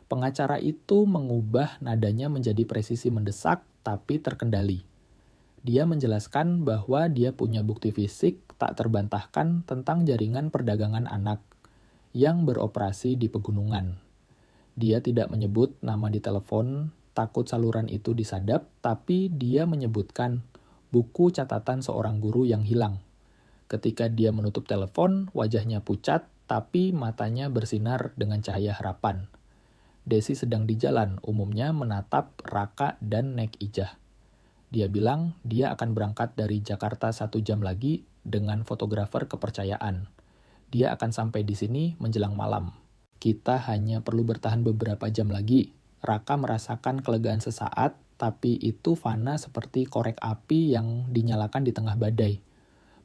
Pengacara itu mengubah nadanya menjadi presisi mendesak tapi terkendali. Dia menjelaskan bahwa dia punya bukti fisik tak terbantahkan tentang jaringan perdagangan anak yang beroperasi di pegunungan. Dia tidak menyebut nama di telepon, takut saluran itu disadap, tapi dia menyebutkan buku catatan seorang guru yang hilang. Ketika dia menutup telepon, wajahnya pucat, tapi matanya bersinar dengan cahaya harapan. Desi sedang di jalan, umumnya menatap Raka dan Nek Ijah. Dia bilang dia akan berangkat dari Jakarta 1 jam lagi dengan fotografer kepercayaan. Dia akan sampai di sini menjelang malam. Kita hanya perlu bertahan beberapa jam lagi. Raka merasakan kelegaan sesaat, tapi itu fana seperti korek api yang dinyalakan di tengah badai.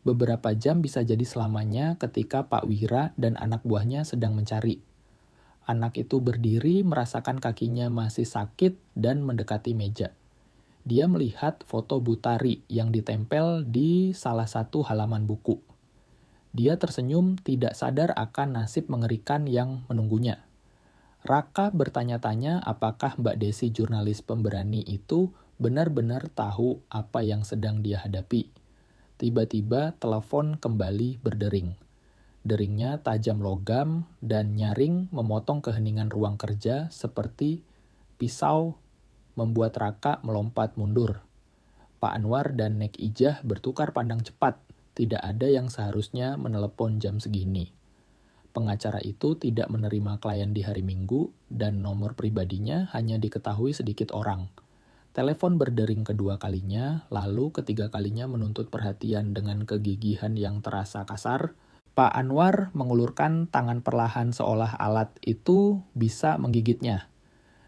Beberapa jam bisa jadi selamanya ketika Pak Wira dan anak buahnya sedang mencari. Anak itu berdiri merasakan kakinya masih sakit dan mendekati meja. Dia melihat foto Butari yang ditempel di salah satu halaman buku. Dia tersenyum tidak sadar akan nasib mengerikan yang menunggunya. Raka bertanya-tanya apakah Mbak Desi jurnalis pemberani itu benar-benar tahu apa yang sedang dia hadapi. Tiba-tiba telepon kembali berdering. Deringnya tajam logam dan nyaring memotong keheningan ruang kerja seperti pisau membuat Raka melompat mundur. Pak Anwar dan Nek Ijah bertukar pandang cepat. Tidak ada yang seharusnya menelepon jam segini. Pengacara itu tidak menerima klien di hari Minggu dan nomor pribadinya hanya diketahui sedikit orang. Telepon berdering kedua kalinya, lalu ketiga kalinya menuntut perhatian dengan kegigihan yang terasa kasar. Pak Anwar mengulurkan tangan perlahan seolah alat itu bisa menggigitnya.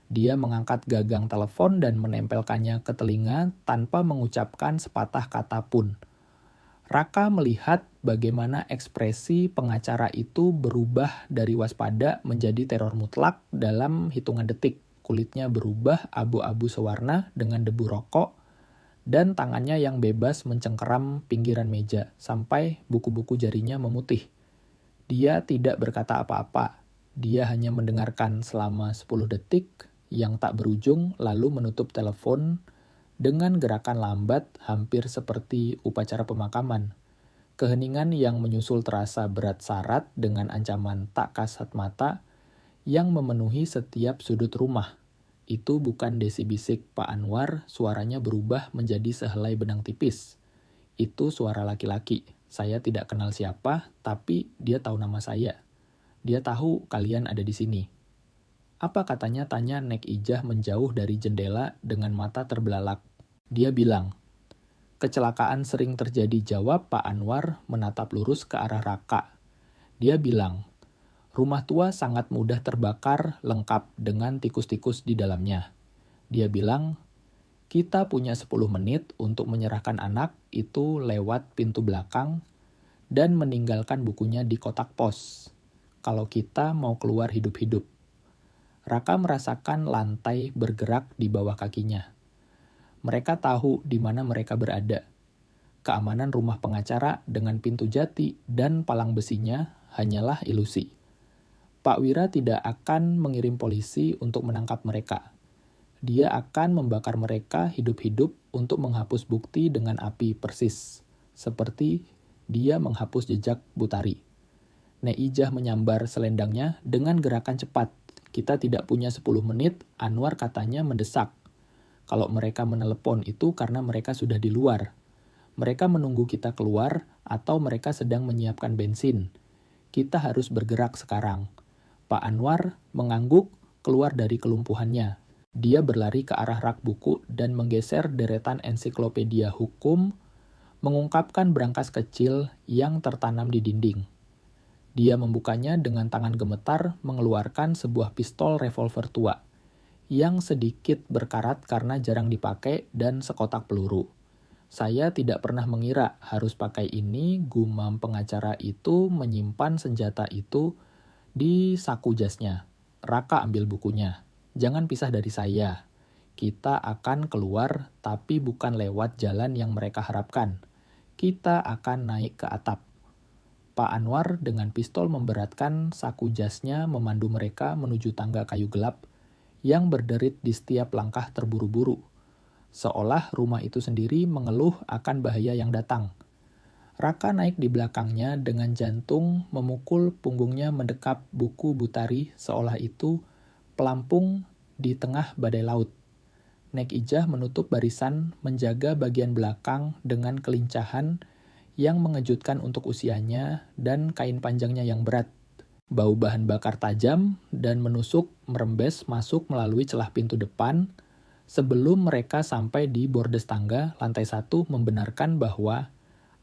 Dia mengangkat gagang telepon dan menempelkannya ke telinga tanpa mengucapkan sepatah kata pun. Raka melihat bagaimana ekspresi pengacara itu berubah dari waspada menjadi teror mutlak dalam hitungan detik. Kulitnya berubah abu-abu sewarna dengan debu rokok, dan tangannya yang bebas mencengkeram pinggiran meja sampai buku-buku jarinya memutih. Dia tidak berkata apa-apa. Dia hanya mendengarkan selama 10 detik yang tak berujung, lalu menutup telepon dengan gerakan lambat hampir seperti upacara pemakaman. Keheningan yang menyusul terasa berat syarat dengan ancaman tak kasat mata yang memenuhi setiap sudut rumah. Itu bukan desi bisik Pak Anwar, suaranya berubah menjadi sehelai benang tipis. Itu suara laki-laki. Saya tidak kenal siapa, tapi dia tahu nama saya. Dia tahu kalian ada di sini. Apa katanya, tanya Nek Ijah menjauh dari jendela dengan mata terbelalak. Dia bilang, kecelakaan sering terjadi, jawab Pak Anwar menatap lurus ke arah Raka. Dia bilang, rumah tua sangat mudah terbakar lengkap dengan tikus-tikus di dalamnya. Dia bilang, kita punya 10 menit untuk menyerahkan anak itu lewat pintu belakang dan meninggalkan bukunya di kotak pos. Kalau kita mau keluar hidup-hidup. Raka merasakan lantai bergerak di bawah kakinya. Mereka tahu di mana mereka berada. Keamanan rumah pengacara dengan pintu jati dan palang besinya hanyalah ilusi. Pak Wira tidak akan mengirim polisi untuk menangkap mereka. Dia akan membakar mereka hidup-hidup untuk menghapus bukti dengan api persis, seperti dia menghapus jejak Butari. Nek Ijah menyambar selendangnya dengan gerakan cepat. Kita tidak punya 10 menit, Anwar katanya mendesak. Kalau mereka menelepon itu karena mereka sudah di luar. Mereka menunggu kita keluar atau mereka sedang menyiapkan bensin. Kita harus bergerak sekarang. Pak Anwar mengangguk keluar dari kelumpuhannya. Dia berlari ke arah rak buku dan menggeser deretan ensiklopedia hukum, mengungkapkan brankas kecil yang tertanam di dinding. Dia membukanya dengan tangan gemetar, mengeluarkan sebuah pistol revolver tua, yang sedikit berkarat karena jarang dipakai dan sekotak peluru. Saya tidak pernah mengira harus pakai ini, gumam pengacara itu menyimpan senjata itu di saku jasnya. Raka ambil bukunya. Jangan pisah dari saya. Kita akan keluar, tapi bukan lewat jalan yang mereka harapkan. Kita akan naik ke atap. Pak Anwar dengan pistol memberatkan saku jasnya memandu mereka menuju tangga kayu gelap yang berderit di setiap langkah terburu-buru. Seolah rumah itu sendiri mengeluh akan bahaya yang datang. Raka naik di belakangnya dengan jantung memukul punggungnya mendekap buku Butari seolah itu pelampung di tengah badai laut. Nek Ijah menutup barisan menjaga bagian belakang dengan kelincahan yang mengejutkan untuk usianya dan kain panjangnya yang berat. Bau bahan bakar tajam dan menusuk merembes masuk melalui celah pintu depan sebelum mereka sampai di bordes tangga lantai 1 membenarkan bahwa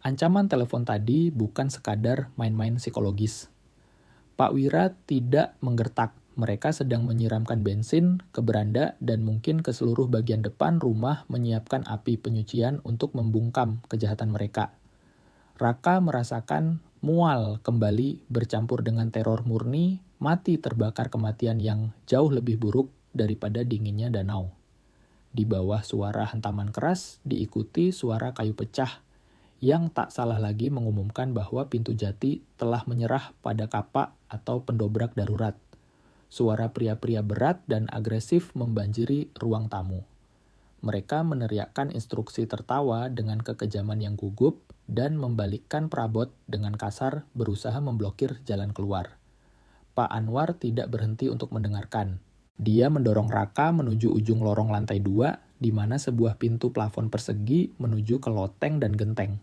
ancaman telepon tadi bukan sekadar main-main psikologis. Pak Wira tidak menggertak. Mereka sedang menyiramkan bensin ke beranda dan mungkin ke seluruh bagian depan rumah menyiapkan api penyucian untuk membungkam kejahatan mereka. Raka merasakan mual kembali bercampur dengan teror murni, mati terbakar kematian yang jauh lebih buruk daripada dinginnya danau. Di bawah suara hantaman keras diikuti suara kayu pecah yang tak salah lagi mengumumkan bahwa pintu jati telah menyerah pada kapak atau pendobrak darurat. Suara pria-pria berat dan agresif membanjiri ruang tamu. Mereka meneriakkan instruksi tertawa dengan kekejaman yang gugup dan membalikkan perabot dengan kasar berusaha memblokir jalan keluar. Pak Anwar tidak berhenti untuk mendengarkan. Dia mendorong Raka menuju ujung lorong lantai 2, di mana sebuah pintu plafon persegi menuju ke loteng dan genteng.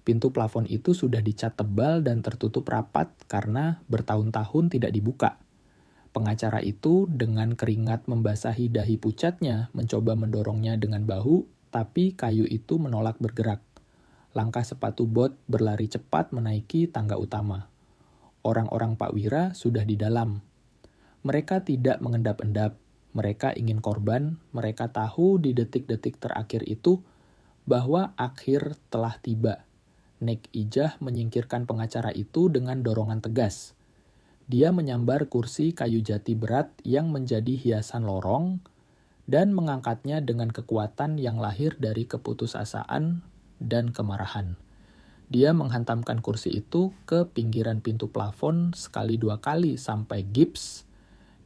Pintu plafon itu sudah dicat tebal dan tertutup rapat karena bertahun-tahun tidak dibuka. Pengacara itu dengan keringat membasahi dahi pucatnya mencoba mendorongnya dengan bahu, tapi kayu itu menolak bergerak. Langkah sepatu bot berlari cepat menaiki tangga utama. Orang-orang Pak Wira sudah di dalam. Mereka tidak mengendap-endap. Mereka ingin korban. Mereka tahu di detik-detik terakhir itu bahwa akhir telah tiba. Nek Ijah menyingkirkan pengacara itu dengan dorongan tegas. Dia menyambar kursi kayu jati berat yang menjadi hiasan lorong dan mengangkatnya dengan kekuatan yang lahir dari keputusasaan dan kemarahan. Dia menghantamkan kursi itu ke pinggiran pintu plafon sekali 2 kali sampai gips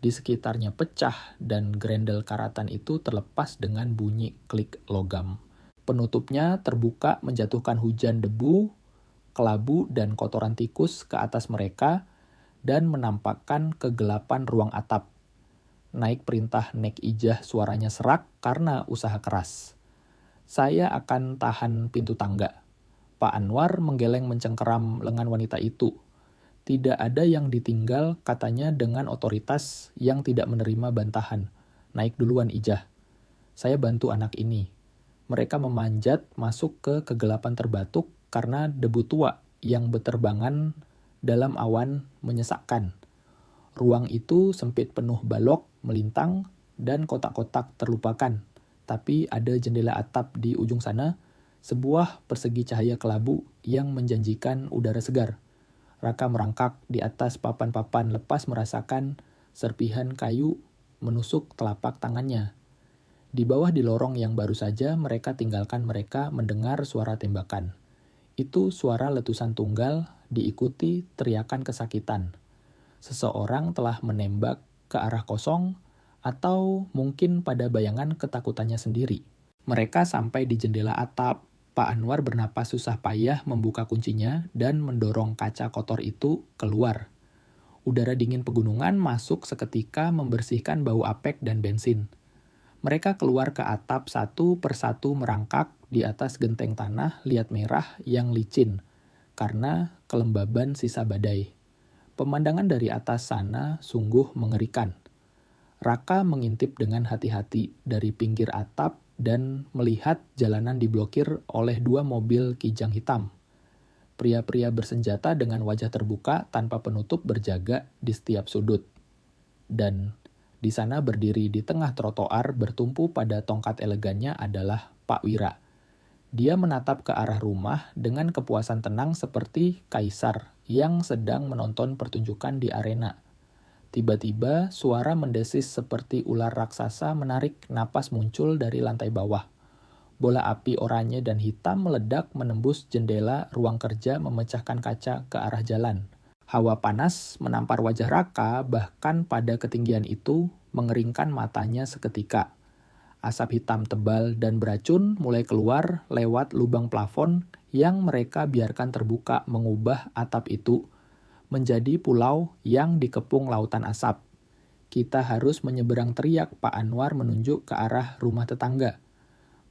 di sekitarnya pecah dan grendel karatan itu terlepas dengan bunyi klik logam. Penutupnya terbuka menjatuhkan hujan debu, kelabu, dan kotoran tikus ke atas mereka dan menampakkan kegelapan ruang atap. Naik perintah Nek Ijah suaranya serak karena usaha keras. Saya akan tahan pintu tangga. Pak Anwar menggeleng mencengkeram lengan wanita itu. Tidak ada yang ditinggal, katanya dengan otoritas yang tidak menerima bantahan. Naik duluan Ijah. Saya bantu anak ini. Mereka memanjat masuk ke kegelapan terbatuk karena debu tua yang beterbangan dalam awan menyesakkan. Ruang itu sempit penuh balok, melintang, dan kotak-kotak terlupakan. Tapi ada jendela atap di ujung sana, sebuah persegi cahaya kelabu yang menjanjikan udara segar. Raka merangkak di atas papan-papan lepas merasakan serpihan kayu menusuk telapak tangannya. Di bawah di lorong yang baru saja mereka tinggalkan mereka mendengar suara tembakan. Itu suara letusan tunggal diikuti teriakan kesakitan. Seseorang telah menembak ke arah kosong atau mungkin pada bayangan ketakutannya sendiri. Mereka sampai di jendela atap. Pak Anwar bernapas susah payah membuka kuncinya dan mendorong kaca kotor itu keluar. Udara dingin pegunungan masuk seketika membersihkan bau apek dan bensin. Mereka keluar ke atap satu persatu merangkak di atas genteng tanah liat merah yang licin karena kelembaban sisa badai. Pemandangan dari atas sana sungguh mengerikan. Raka mengintip dengan hati-hati dari pinggir atap dan melihat jalanan diblokir oleh 2 mobil kijang hitam. Pria-pria bersenjata dengan wajah terbuka tanpa penutup berjaga di setiap sudut. Dan di sana berdiri di tengah trotoar bertumpu pada tongkat elegannya adalah Pak Wira. Dia menatap ke arah rumah dengan kepuasan tenang seperti kaisar yang sedang menonton pertunjukan di arena. Tiba-tiba suara mendesis seperti ular raksasa menarik napas muncul dari lantai bawah. Bola api oranye dan hitam meledak menembus jendela ruang kerja memecahkan kaca ke arah jalan. Hawa panas menampar wajah Raka bahkan pada ketinggian itu mengeringkan matanya seketika. Asap hitam tebal dan beracun mulai keluar lewat lubang plafon yang mereka biarkan terbuka mengubah atap itu menjadi pulau yang dikepung lautan asap. Kita harus menyeberang, teriak Pak Anwar menunjuk ke arah rumah tetangga.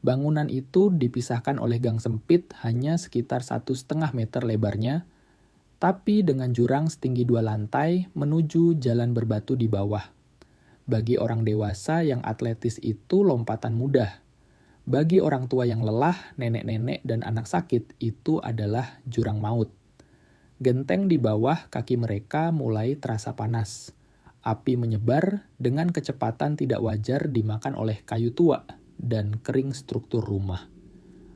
Bangunan itu dipisahkan oleh gang sempit hanya sekitar 1,5 meter lebarnya, tapi dengan jurang setinggi 2 lantai menuju jalan berbatu di bawah. Bagi orang dewasa yang atletis itu lompatan mudah. Bagi orang tua yang lelah, nenek-nenek dan anak sakit itu adalah jurang maut. Genteng di bawah kaki mereka mulai terasa panas. Api menyebar dengan kecepatan tidak wajar dimakan oleh kayu tua dan kering struktur rumah.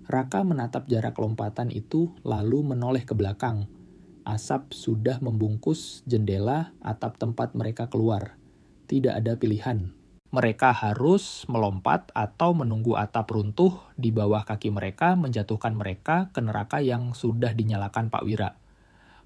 Raka menatap jarak lompatan itu lalu menoleh ke belakang. Asap sudah membungkus jendela atap tempat mereka keluar. Tidak ada pilihan. Mereka harus melompat atau menunggu atap runtuh di bawah kaki mereka menjatuhkan mereka ke neraka yang sudah dinyalakan Pak Wira.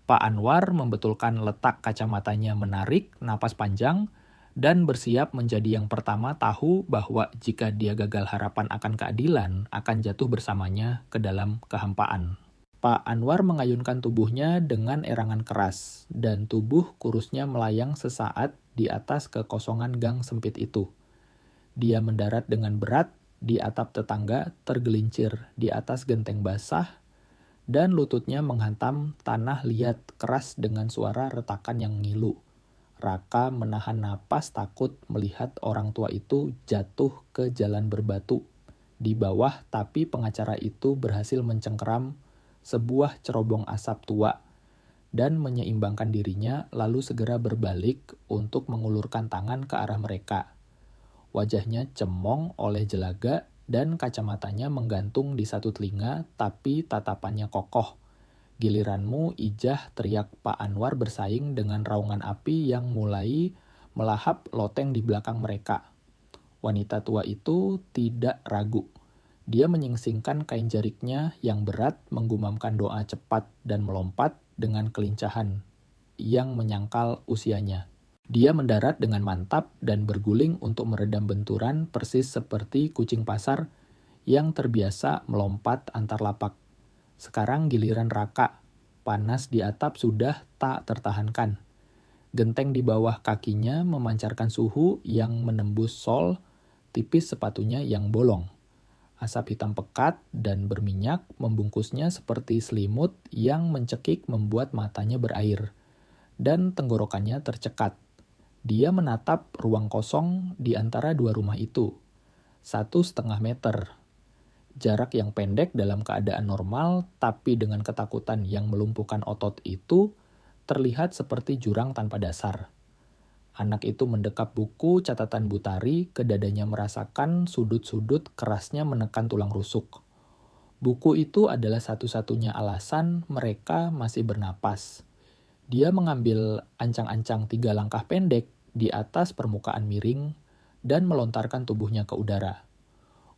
Pak Anwar membetulkan letak kacamatanya, menarik napas panjang, dan bersiap menjadi yang pertama tahu bahwa jika dia gagal harapan akan keadilan, akan jatuh bersamanya ke dalam kehampaan. Pak Anwar mengayunkan tubuhnya dengan erangan keras, dan tubuh kurusnya melayang sesaat di atas kekosongan gang sempit itu. Dia mendarat dengan berat di atap tetangga, tergelincir di atas genteng basah, dan lututnya menghantam tanah liat keras dengan suara retakan yang ngilu. Raka menahan napas takut melihat orang tua itu jatuh ke jalan berbatu di bawah, tapi pengacara itu berhasil mencengkeram sebuah cerobong asap tua dan menyeimbangkan dirinya, lalu segera berbalik untuk mengulurkan tangan ke arah mereka. Wajahnya cemong oleh jelaga dan kacamatanya menggantung di satu telinga, tapi tatapannya kokoh. Giliranmu, Ijah, teriak Pak Anwar bersaing dengan raungan api yang mulai melahap loteng di belakang mereka. Wanita tua itu tidak ragu. Dia menyingsingkan kain jariknya yang berat, menggumamkan doa cepat dan melompat dengan kelincahan yang menyangkal usianya. Dia mendarat dengan mantap dan berguling untuk meredam benturan persis seperti kucing pasar yang terbiasa melompat antar lapak. Sekarang giliran Raka. Panas di atap sudah tak tertahankan. Genteng di bawah kakinya memancarkan suhu yang menembus sol tipis sepatunya yang bolong. Asap hitam pekat dan berminyak membungkusnya seperti selimut yang mencekik membuat matanya berair. Dan tenggorokannya tercekat. Dia menatap ruang kosong di antara 2 rumah itu. 1,5 meter. Jarak yang pendek dalam keadaan normal, tapi dengan ketakutan yang melumpuhkan otot itu, terlihat seperti jurang tanpa dasar. Anak itu mendekap buku catatan Butari ke dadanya merasakan sudut-sudut kerasnya menekan tulang rusuk. Buku itu adalah satu-satunya alasan mereka masih bernapas. Dia mengambil ancang-ancang 3 langkah pendek di atas permukaan miring dan melontarkan tubuhnya ke udara.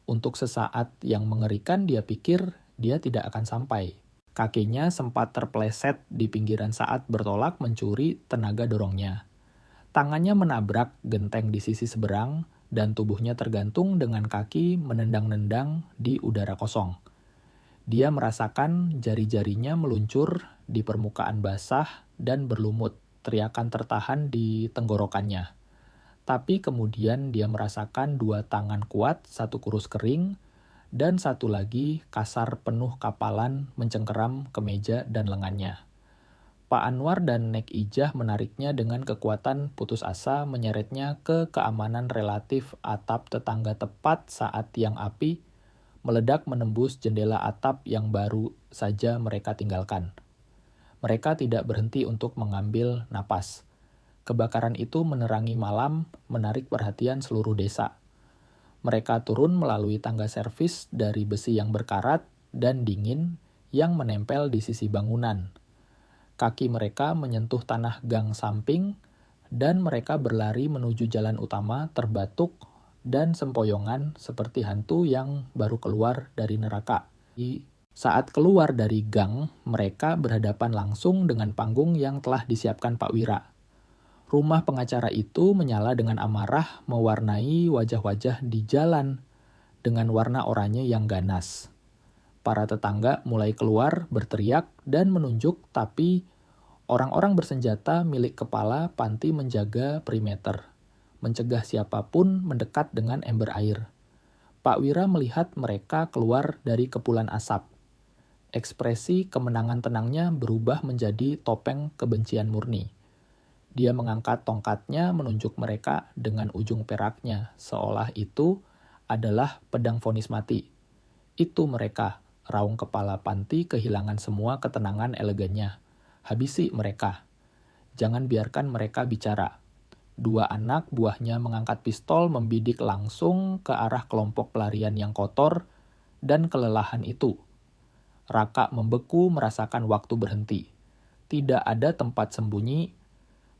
Untuk sesaat yang mengerikan dia pikir dia tidak akan sampai. Kakinya sempat terpleset di pinggiran saat bertolak mencuri tenaga dorongnya. Tangannya menabrak genteng di sisi seberang dan tubuhnya tergantung dengan kaki menendang-nendang di udara kosong. Dia merasakan jari-jarinya meluncur di permukaan basah dan berlumut, teriakan tertahan di tenggorokannya. Tapi kemudian dia merasakan 2 tangan kuat, satu kurus kering, dan satu lagi kasar penuh kapalan mencengkeram ke meja dan lengannya. Pak Anwar dan Nek Ijah menariknya dengan kekuatan putus asa menyeretnya ke keamanan relatif atap tetangga tepat saat tiang api meledak menembus jendela atap yang baru saja mereka tinggalkan. Mereka tidak berhenti untuk mengambil napas. Kebakaran itu menerangi malam, menarik perhatian seluruh desa. Mereka turun melalui tangga servis dari besi yang berkarat dan dingin yang menempel di sisi bangunan. Kaki mereka menyentuh tanah gang samping, dan mereka berlari menuju jalan utama terbatuk dan sempoyongan seperti hantu yang baru keluar dari neraka. Saat keluar dari gang, mereka berhadapan langsung dengan panggung yang telah disiapkan Pak Wira. Rumah pengacara itu menyala dengan amarah mewarnai wajah-wajah di jalan dengan warna oranye yang ganas. Para tetangga mulai keluar, berteriak, dan menunjuk, tapi orang-orang bersenjata milik kepala panti menjaga perimeter, mencegah siapapun mendekat dengan ember air. Pak Wira melihat mereka keluar dari kepulan asap. Ekspresi kemenangan tenangnya berubah menjadi topeng kebencian murni. Dia mengangkat tongkatnya menunjuk mereka dengan ujung peraknya, seolah itu adalah pedang vonis mati. Itu mereka. Raung kepala panti kehilangan semua ketenangan elegannya. Habisi mereka. Jangan biarkan mereka bicara. 2 anak buahnya mengangkat pistol membidik langsung ke arah kelompok pelarian yang kotor dan kelelahan itu. Raka membeku merasakan waktu berhenti. Tidak ada tempat sembunyi.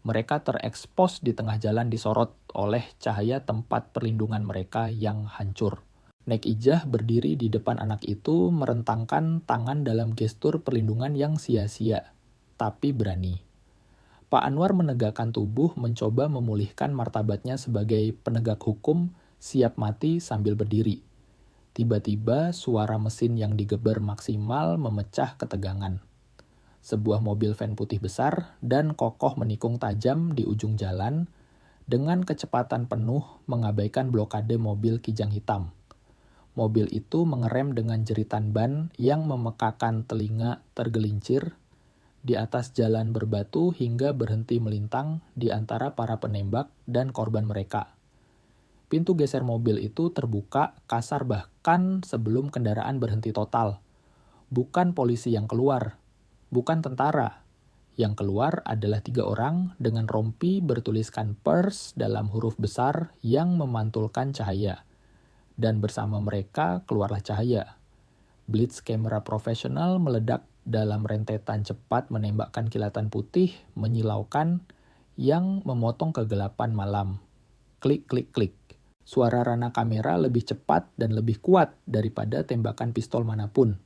Mereka terekspos di tengah jalan disorot oleh cahaya tempat perlindungan mereka yang hancur. Nek Ijah berdiri di depan anak itu merentangkan tangan dalam gestur perlindungan yang sia-sia, tapi berani. Pak Anwar menegakkan tubuh mencoba memulihkan martabatnya sebagai penegak hukum siap mati sambil berdiri. Tiba-tiba suara mesin yang digeber maksimal memecah ketegangan. Sebuah mobil van putih besar dan kokoh menikung tajam di ujung jalan dengan kecepatan penuh mengabaikan blokade mobil kijang hitam. Mobil itu mengerem dengan jeritan ban yang memekakan telinga tergelincir di atas jalan berbatu hingga berhenti melintang di antara para penembak dan korban mereka. Pintu geser mobil itu terbuka kasar bahkan sebelum kendaraan berhenti total. Bukan polisi yang keluar, bukan tentara. Yang keluar adalah 3 orang dengan rompi bertuliskan pers dalam huruf besar yang memantulkan cahaya. Dan bersama mereka keluarlah cahaya. Blitz kamera profesional meledak dalam rentetan cepat menembakkan kilatan putih menyilaukan yang memotong kegelapan malam. Klik, klik, klik. Suara rana kamera lebih cepat dan lebih kuat daripada tembakan pistol manapun.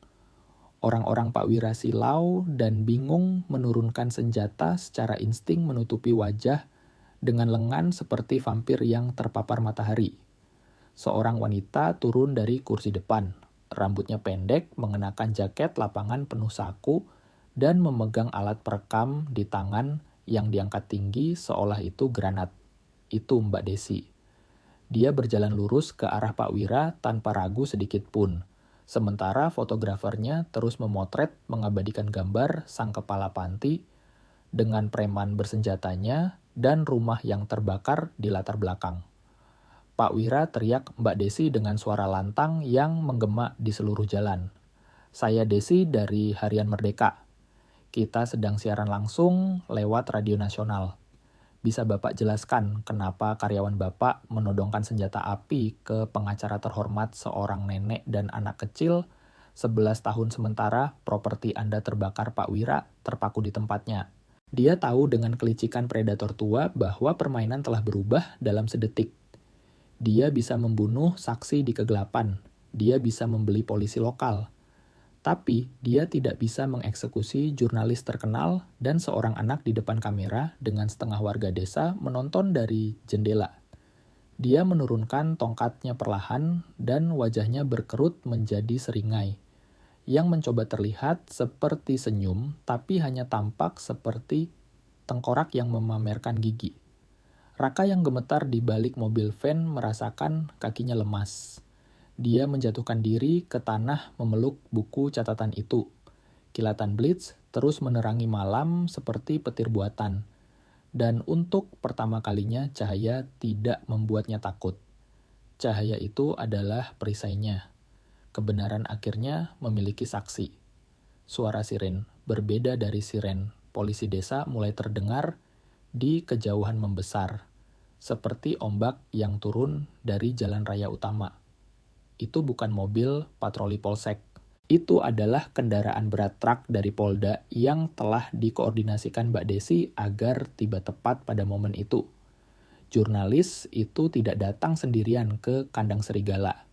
Orang-orang Pak Wira silau dan bingung menurunkan senjata secara insting menutupi wajah dengan lengan seperti vampir yang terpapar matahari. Seorang wanita turun dari kursi depan. Rambutnya pendek, mengenakan jaket lapangan penuh saku, dan memegang alat perekam di tangan yang diangkat tinggi seolah itu granat. Itu Mbak Desi. Dia berjalan lurus ke arah Pak Wira tanpa ragu sedikit pun. Sementara fotografernya terus memotret mengabadikan gambar sang kepala panti dengan preman bersenjatanya dan rumah yang terbakar di latar belakang. Pak Wira teriak Mbak Desi dengan suara lantang yang menggema di seluruh jalan. Saya Desi dari Harian Merdeka. Kita sedang siaran langsung lewat radio nasional. Bisa Bapak jelaskan kenapa karyawan Bapak menodongkan senjata api ke pengacara terhormat seorang nenek dan anak kecil 11 tahun sementara properti Anda terbakar Pak Wira terpaku di tempatnya. Dia tahu dengan kelicikan predator tua bahwa permainan telah berubah dalam sedetik. Dia bisa membunuh saksi di kegelapan. Dia bisa membeli polisi lokal. Tapi dia tidak bisa mengeksekusi jurnalis terkenal dan seorang anak di depan kamera dengan setengah warga desa menonton dari jendela. Dia menurunkan tongkatnya perlahan dan wajahnya berkerut menjadi seringai, yang mencoba terlihat seperti senyum tapi hanya tampak seperti tengkorak yang memamerkan gigi. Raka yang gemetar di balik mobil van merasakan kakinya lemas. Dia menjatuhkan diri ke tanah memeluk buku catatan itu. Kilatan blitz terus menerangi malam seperti petir buatan. Dan untuk pertama kalinya cahaya tidak membuatnya takut. Cahaya itu adalah perisainya. Kebenaran akhirnya memiliki saksi. Suara siren, berbeda dari siren polisi desa mulai terdengar di kejauhan membesar, seperti ombak yang turun dari jalan raya utama. Itu bukan mobil patroli polsek. Itu adalah kendaraan berat truk dari Polda yang telah dikoordinasikan Mbak Desi agar tiba tepat pada momen itu. Jurnalis itu tidak datang sendirian ke kandang serigala.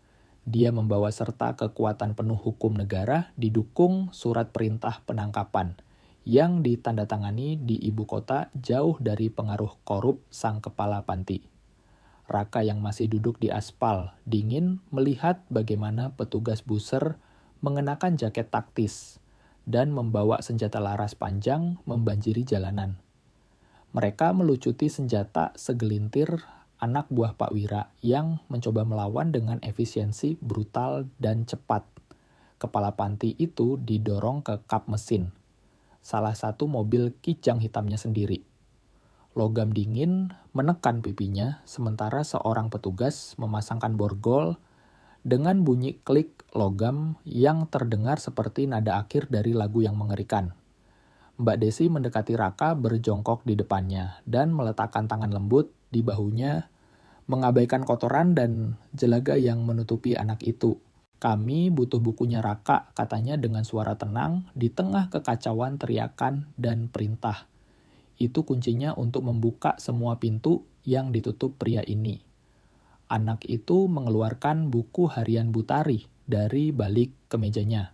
Dia membawa serta kekuatan penuh hukum negara didukung surat perintah penangkapan yang ditandatangani di ibu kota jauh dari pengaruh korup sang kepala panti. Raka yang masih duduk di aspal, dingin melihat bagaimana petugas buser mengenakan jaket taktis dan membawa senjata laras panjang membanjiri jalanan. Mereka melucuti senjata segelintir anak buah Pak Wira yang mencoba melawan dengan efisiensi brutal dan cepat. Kepala panti itu didorong ke kap mesin, salah satu mobil kijang hitamnya sendiri. Logam dingin menekan pipinya, sementara seorang petugas memasangkan borgol dengan bunyi klik logam yang terdengar seperti nada akhir dari lagu yang mengerikan. Mbak Desi mendekati Raka berjongkok di depannya dan meletakkan tangan lembut di bahunya, mengabaikan kotoran dan jelaga yang menutupi anak itu. Kami butuh bukunya Raka, katanya dengan suara tenang di tengah kekacauan teriakan dan perintah. Itu kuncinya untuk membuka semua pintu yang ditutup pria ini. Anak itu mengeluarkan buku harian Butari dari balik kemejanya.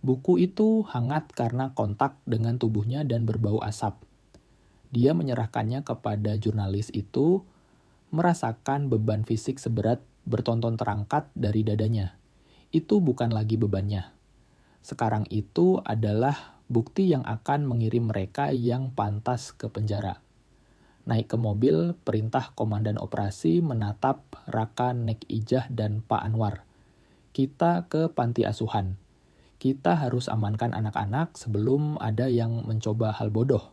Buku itu hangat karena kontak dengan tubuhnya dan berbau asap. Dia menyerahkannya kepada jurnalis itu, merasakan beban fisik seberat bertonton terangkat dari dadanya. Itu bukan lagi bebannya. Sekarang itu adalah bukti yang akan mengirim mereka yang pantas ke penjara. Naik ke mobil, perintah komandan operasi menatap Raka, Nek Ijah, dan Pak Anwar. Kita ke panti asuhan. Kita harus amankan anak-anak sebelum ada yang mencoba hal bodoh.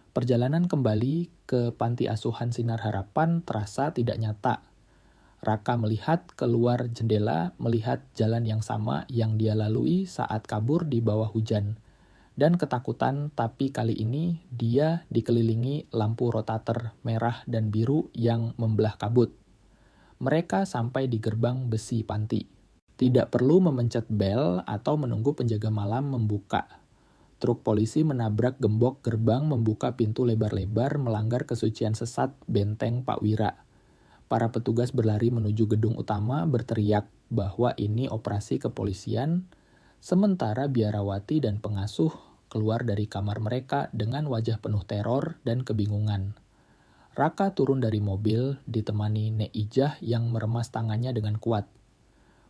Perjalanan kembali ke panti asuhan Sinar Harapan terasa tidak nyata. Raka melihat keluar jendela, melihat jalan yang sama yang dia lalui saat kabur di bawah hujan. Dan ketakutan, tapi kali ini dia dikelilingi lampu rotater merah dan biru yang membelah kabut. Mereka sampai di gerbang besi panti. Tidak perlu memencet bel atau menunggu penjaga malam membuka. Truk polisi menabrak gembok gerbang membuka pintu lebar-lebar melanggar kesucian sesat benteng Pak Wira. Para petugas berlari menuju gedung utama berteriak bahwa ini operasi kepolisian, sementara biarawati dan pengasuh keluar dari kamar mereka dengan wajah penuh teror dan kebingungan. Raka turun dari mobil ditemani Nek Ijah yang meremas tangannya dengan kuat.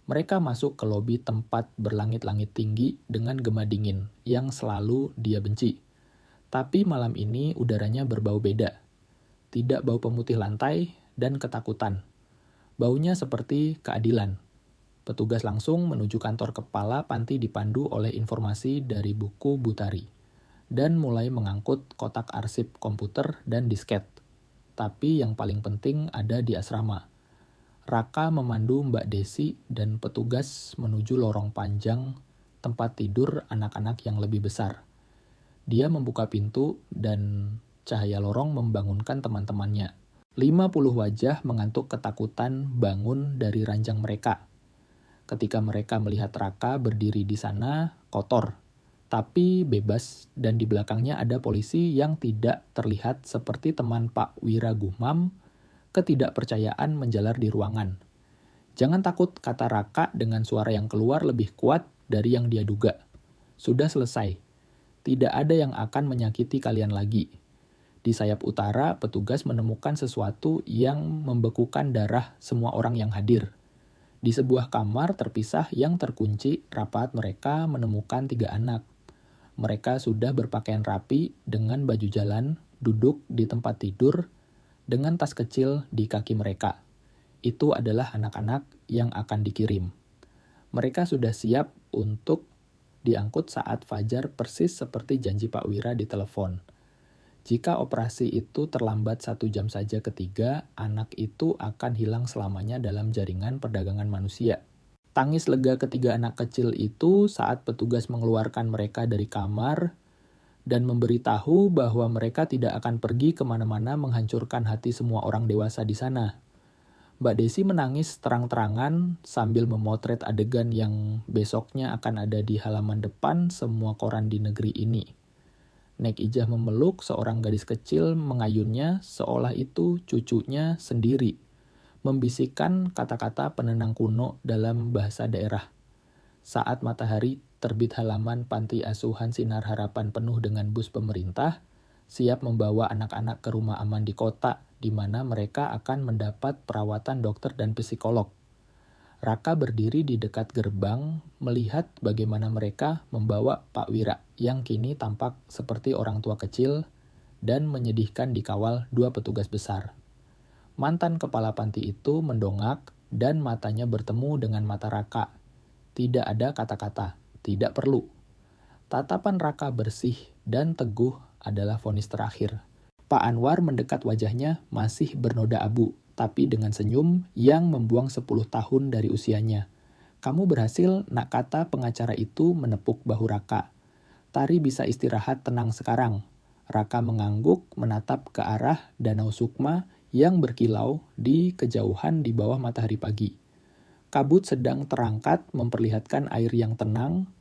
Mereka masuk ke lobi tempat berlangit-langit tinggi dengan gema dingin yang selalu dia benci. Tapi malam ini udaranya berbau beda. Tidak bau pemutih lantai dan ketakutan. Baunya seperti keadilan. Petugas langsung menuju kantor kepala panti dipandu oleh informasi dari buku Butari dan mulai mengangkut kotak arsip komputer dan disket. Tapi yang paling penting ada di asrama. Raka memandu Mbak Desi dan petugas menuju lorong panjang tempat tidur anak-anak yang lebih besar. Dia membuka pintu dan Cahaya lorong membangunkan teman-temannya. 50 wajah mengantuk ketakutan bangun dari ranjang mereka. Ketika mereka melihat Raka berdiri di sana, kotor, tapi bebas, dan di belakangnya ada polisi yang tidak terlihat seperti teman Pak Wira gumam, ketidakpercayaan menjalar di ruangan. "Jangan takut," kata Raka dengan suara yang keluar lebih kuat dari yang dia duga. "Sudah selesai. Tidak ada yang akan menyakiti kalian lagi." Di sayap utara, petugas menemukan sesuatu yang membekukan darah semua orang yang hadir. Di sebuah kamar terpisah yang terkunci rapat, mereka menemukan 3 anak. Mereka sudah berpakaian rapi dengan baju jalan, duduk di tempat tidur, dengan tas kecil di kaki mereka. Itu adalah anak-anak yang akan dikirim. Mereka sudah siap untuk diangkut saat fajar, persis seperti janji Pak Wira di telepon. Jika operasi itu terlambat 1 jam saja, ketiga anak itu akan hilang selamanya dalam jaringan perdagangan manusia. Tangis lega ketiga anak kecil itu saat petugas mengeluarkan mereka dari kamar dan memberitahu bahwa mereka tidak akan pergi kemana-mana menghancurkan hati semua orang dewasa di sana. Mbak Desi menangis terang-terangan sambil memotret adegan yang besoknya akan ada di halaman depan semua koran di negeri ini. Nek Ijah memeluk seorang gadis kecil, mengayunnya seolah itu cucunya sendiri, membisikkan kata-kata penenang kuno dalam bahasa daerah. Saat matahari terbit, halaman panti asuhan Sinar Harapan penuh dengan bus pemerintah, siap membawa anak-anak ke rumah aman di kota, di mana mereka akan mendapat perawatan dokter dan psikolog. Raka berdiri di dekat gerbang, melihat bagaimana mereka membawa Pak Wira, yang kini tampak seperti orang tua kecil, dan menyedihkan dikawal 2 petugas besar. Mantan kepala panti itu mendongak, dan matanya bertemu dengan mata Raka. Tidak ada kata-kata, tidak perlu. Tatapan Raka bersih dan teguh adalah vonis terakhir. Pak Anwar mendekat, wajahnya masih bernoda abu, tapi dengan senyum yang membuang 10 tahun dari usianya. "Kamu berhasil," nak, kata pengacara itu menepuk bahu Raka. "Tari bisa istirahat tenang sekarang." Raka mengangguk menatap ke arah Danau Sukma yang berkilau di kejauhan di bawah matahari pagi. Kabut sedang terangkat memperlihatkan air yang tenang,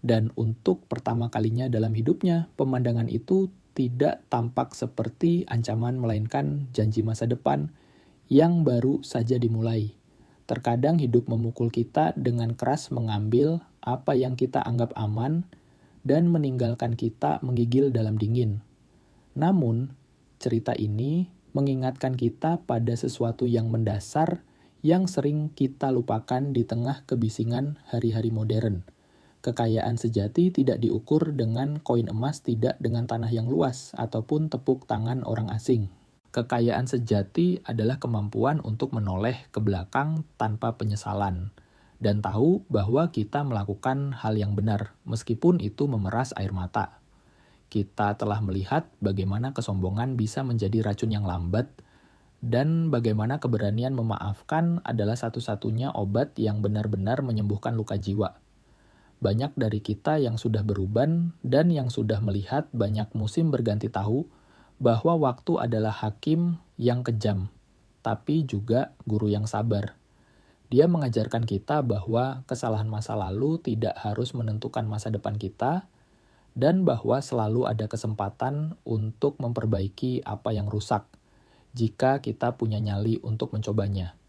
dan untuk pertama kalinya dalam hidupnya, pemandangan itu tidak tampak seperti ancaman melainkan janji masa depan yang baru saja dimulai. Terkadang hidup memukul kita dengan keras, mengambil apa yang kita anggap aman dan meninggalkan kita menggigil dalam dingin. Namun, cerita ini mengingatkan kita pada sesuatu yang mendasar yang sering kita lupakan di tengah kebisingan hari-hari modern. Kekayaan sejati tidak diukur dengan koin emas, tidak dengan tanah yang luas, ataupun tepuk tangan orang asing. Kekayaan sejati adalah kemampuan untuk menoleh ke belakang tanpa penyesalan, dan tahu bahwa kita melakukan hal yang benar, meskipun itu memeras air mata. Kita telah melihat bagaimana kesombongan bisa menjadi racun yang lambat, dan bagaimana keberanian memaafkan adalah satu-satunya obat yang benar-benar menyembuhkan luka jiwa. Banyak dari kita yang sudah beruban dan yang sudah melihat banyak musim berganti tahu bahwa waktu adalah hakim yang kejam, tapi juga guru yang sabar. Dia mengajarkan kita bahwa kesalahan masa lalu tidak harus menentukan masa depan kita, dan bahwa selalu ada kesempatan untuk memperbaiki apa yang rusak, jika kita punya nyali untuk mencobanya.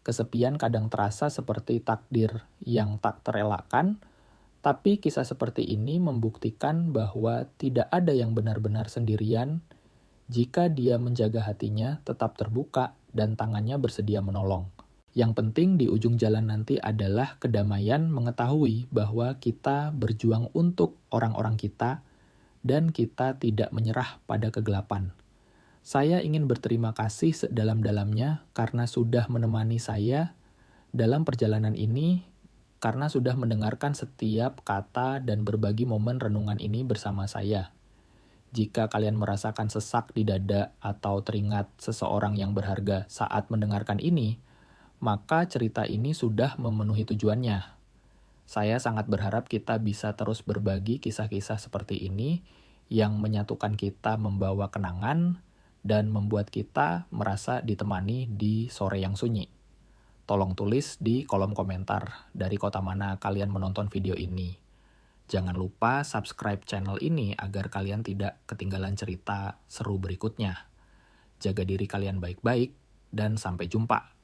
Kesepian kadang terasa seperti takdir yang tak terelakkan, tapi kisah seperti ini membuktikan bahwa tidak ada yang benar-benar sendirian jika dia menjaga hatinya tetap terbuka dan tangannya bersedia menolong. Yang penting di ujung jalan nanti adalah kedamaian, mengetahui bahwa kita berjuang untuk orang-orang kita dan kita tidak menyerah pada kegelapan. Saya ingin berterima kasih sedalam-dalamnya karena sudah menemani saya dalam perjalanan ini, karena sudah mendengarkan setiap kata dan berbagi momen renungan ini bersama saya. Jika kalian merasakan sesak di dada atau teringat seseorang yang berharga saat mendengarkan ini, maka cerita ini sudah memenuhi tujuannya. Saya sangat berharap kita bisa terus berbagi kisah-kisah seperti ini yang menyatukan kita membawa kenangan dan membuat kita merasa ditemani di sore yang sunyi? Tolong tulis di kolom komentar dari kota mana kalian menonton video ini. Jangan lupa subscribe channel ini agar kalian tidak ketinggalan cerita seru berikutnya. Jaga diri kalian baik-baik, dan sampai jumpa.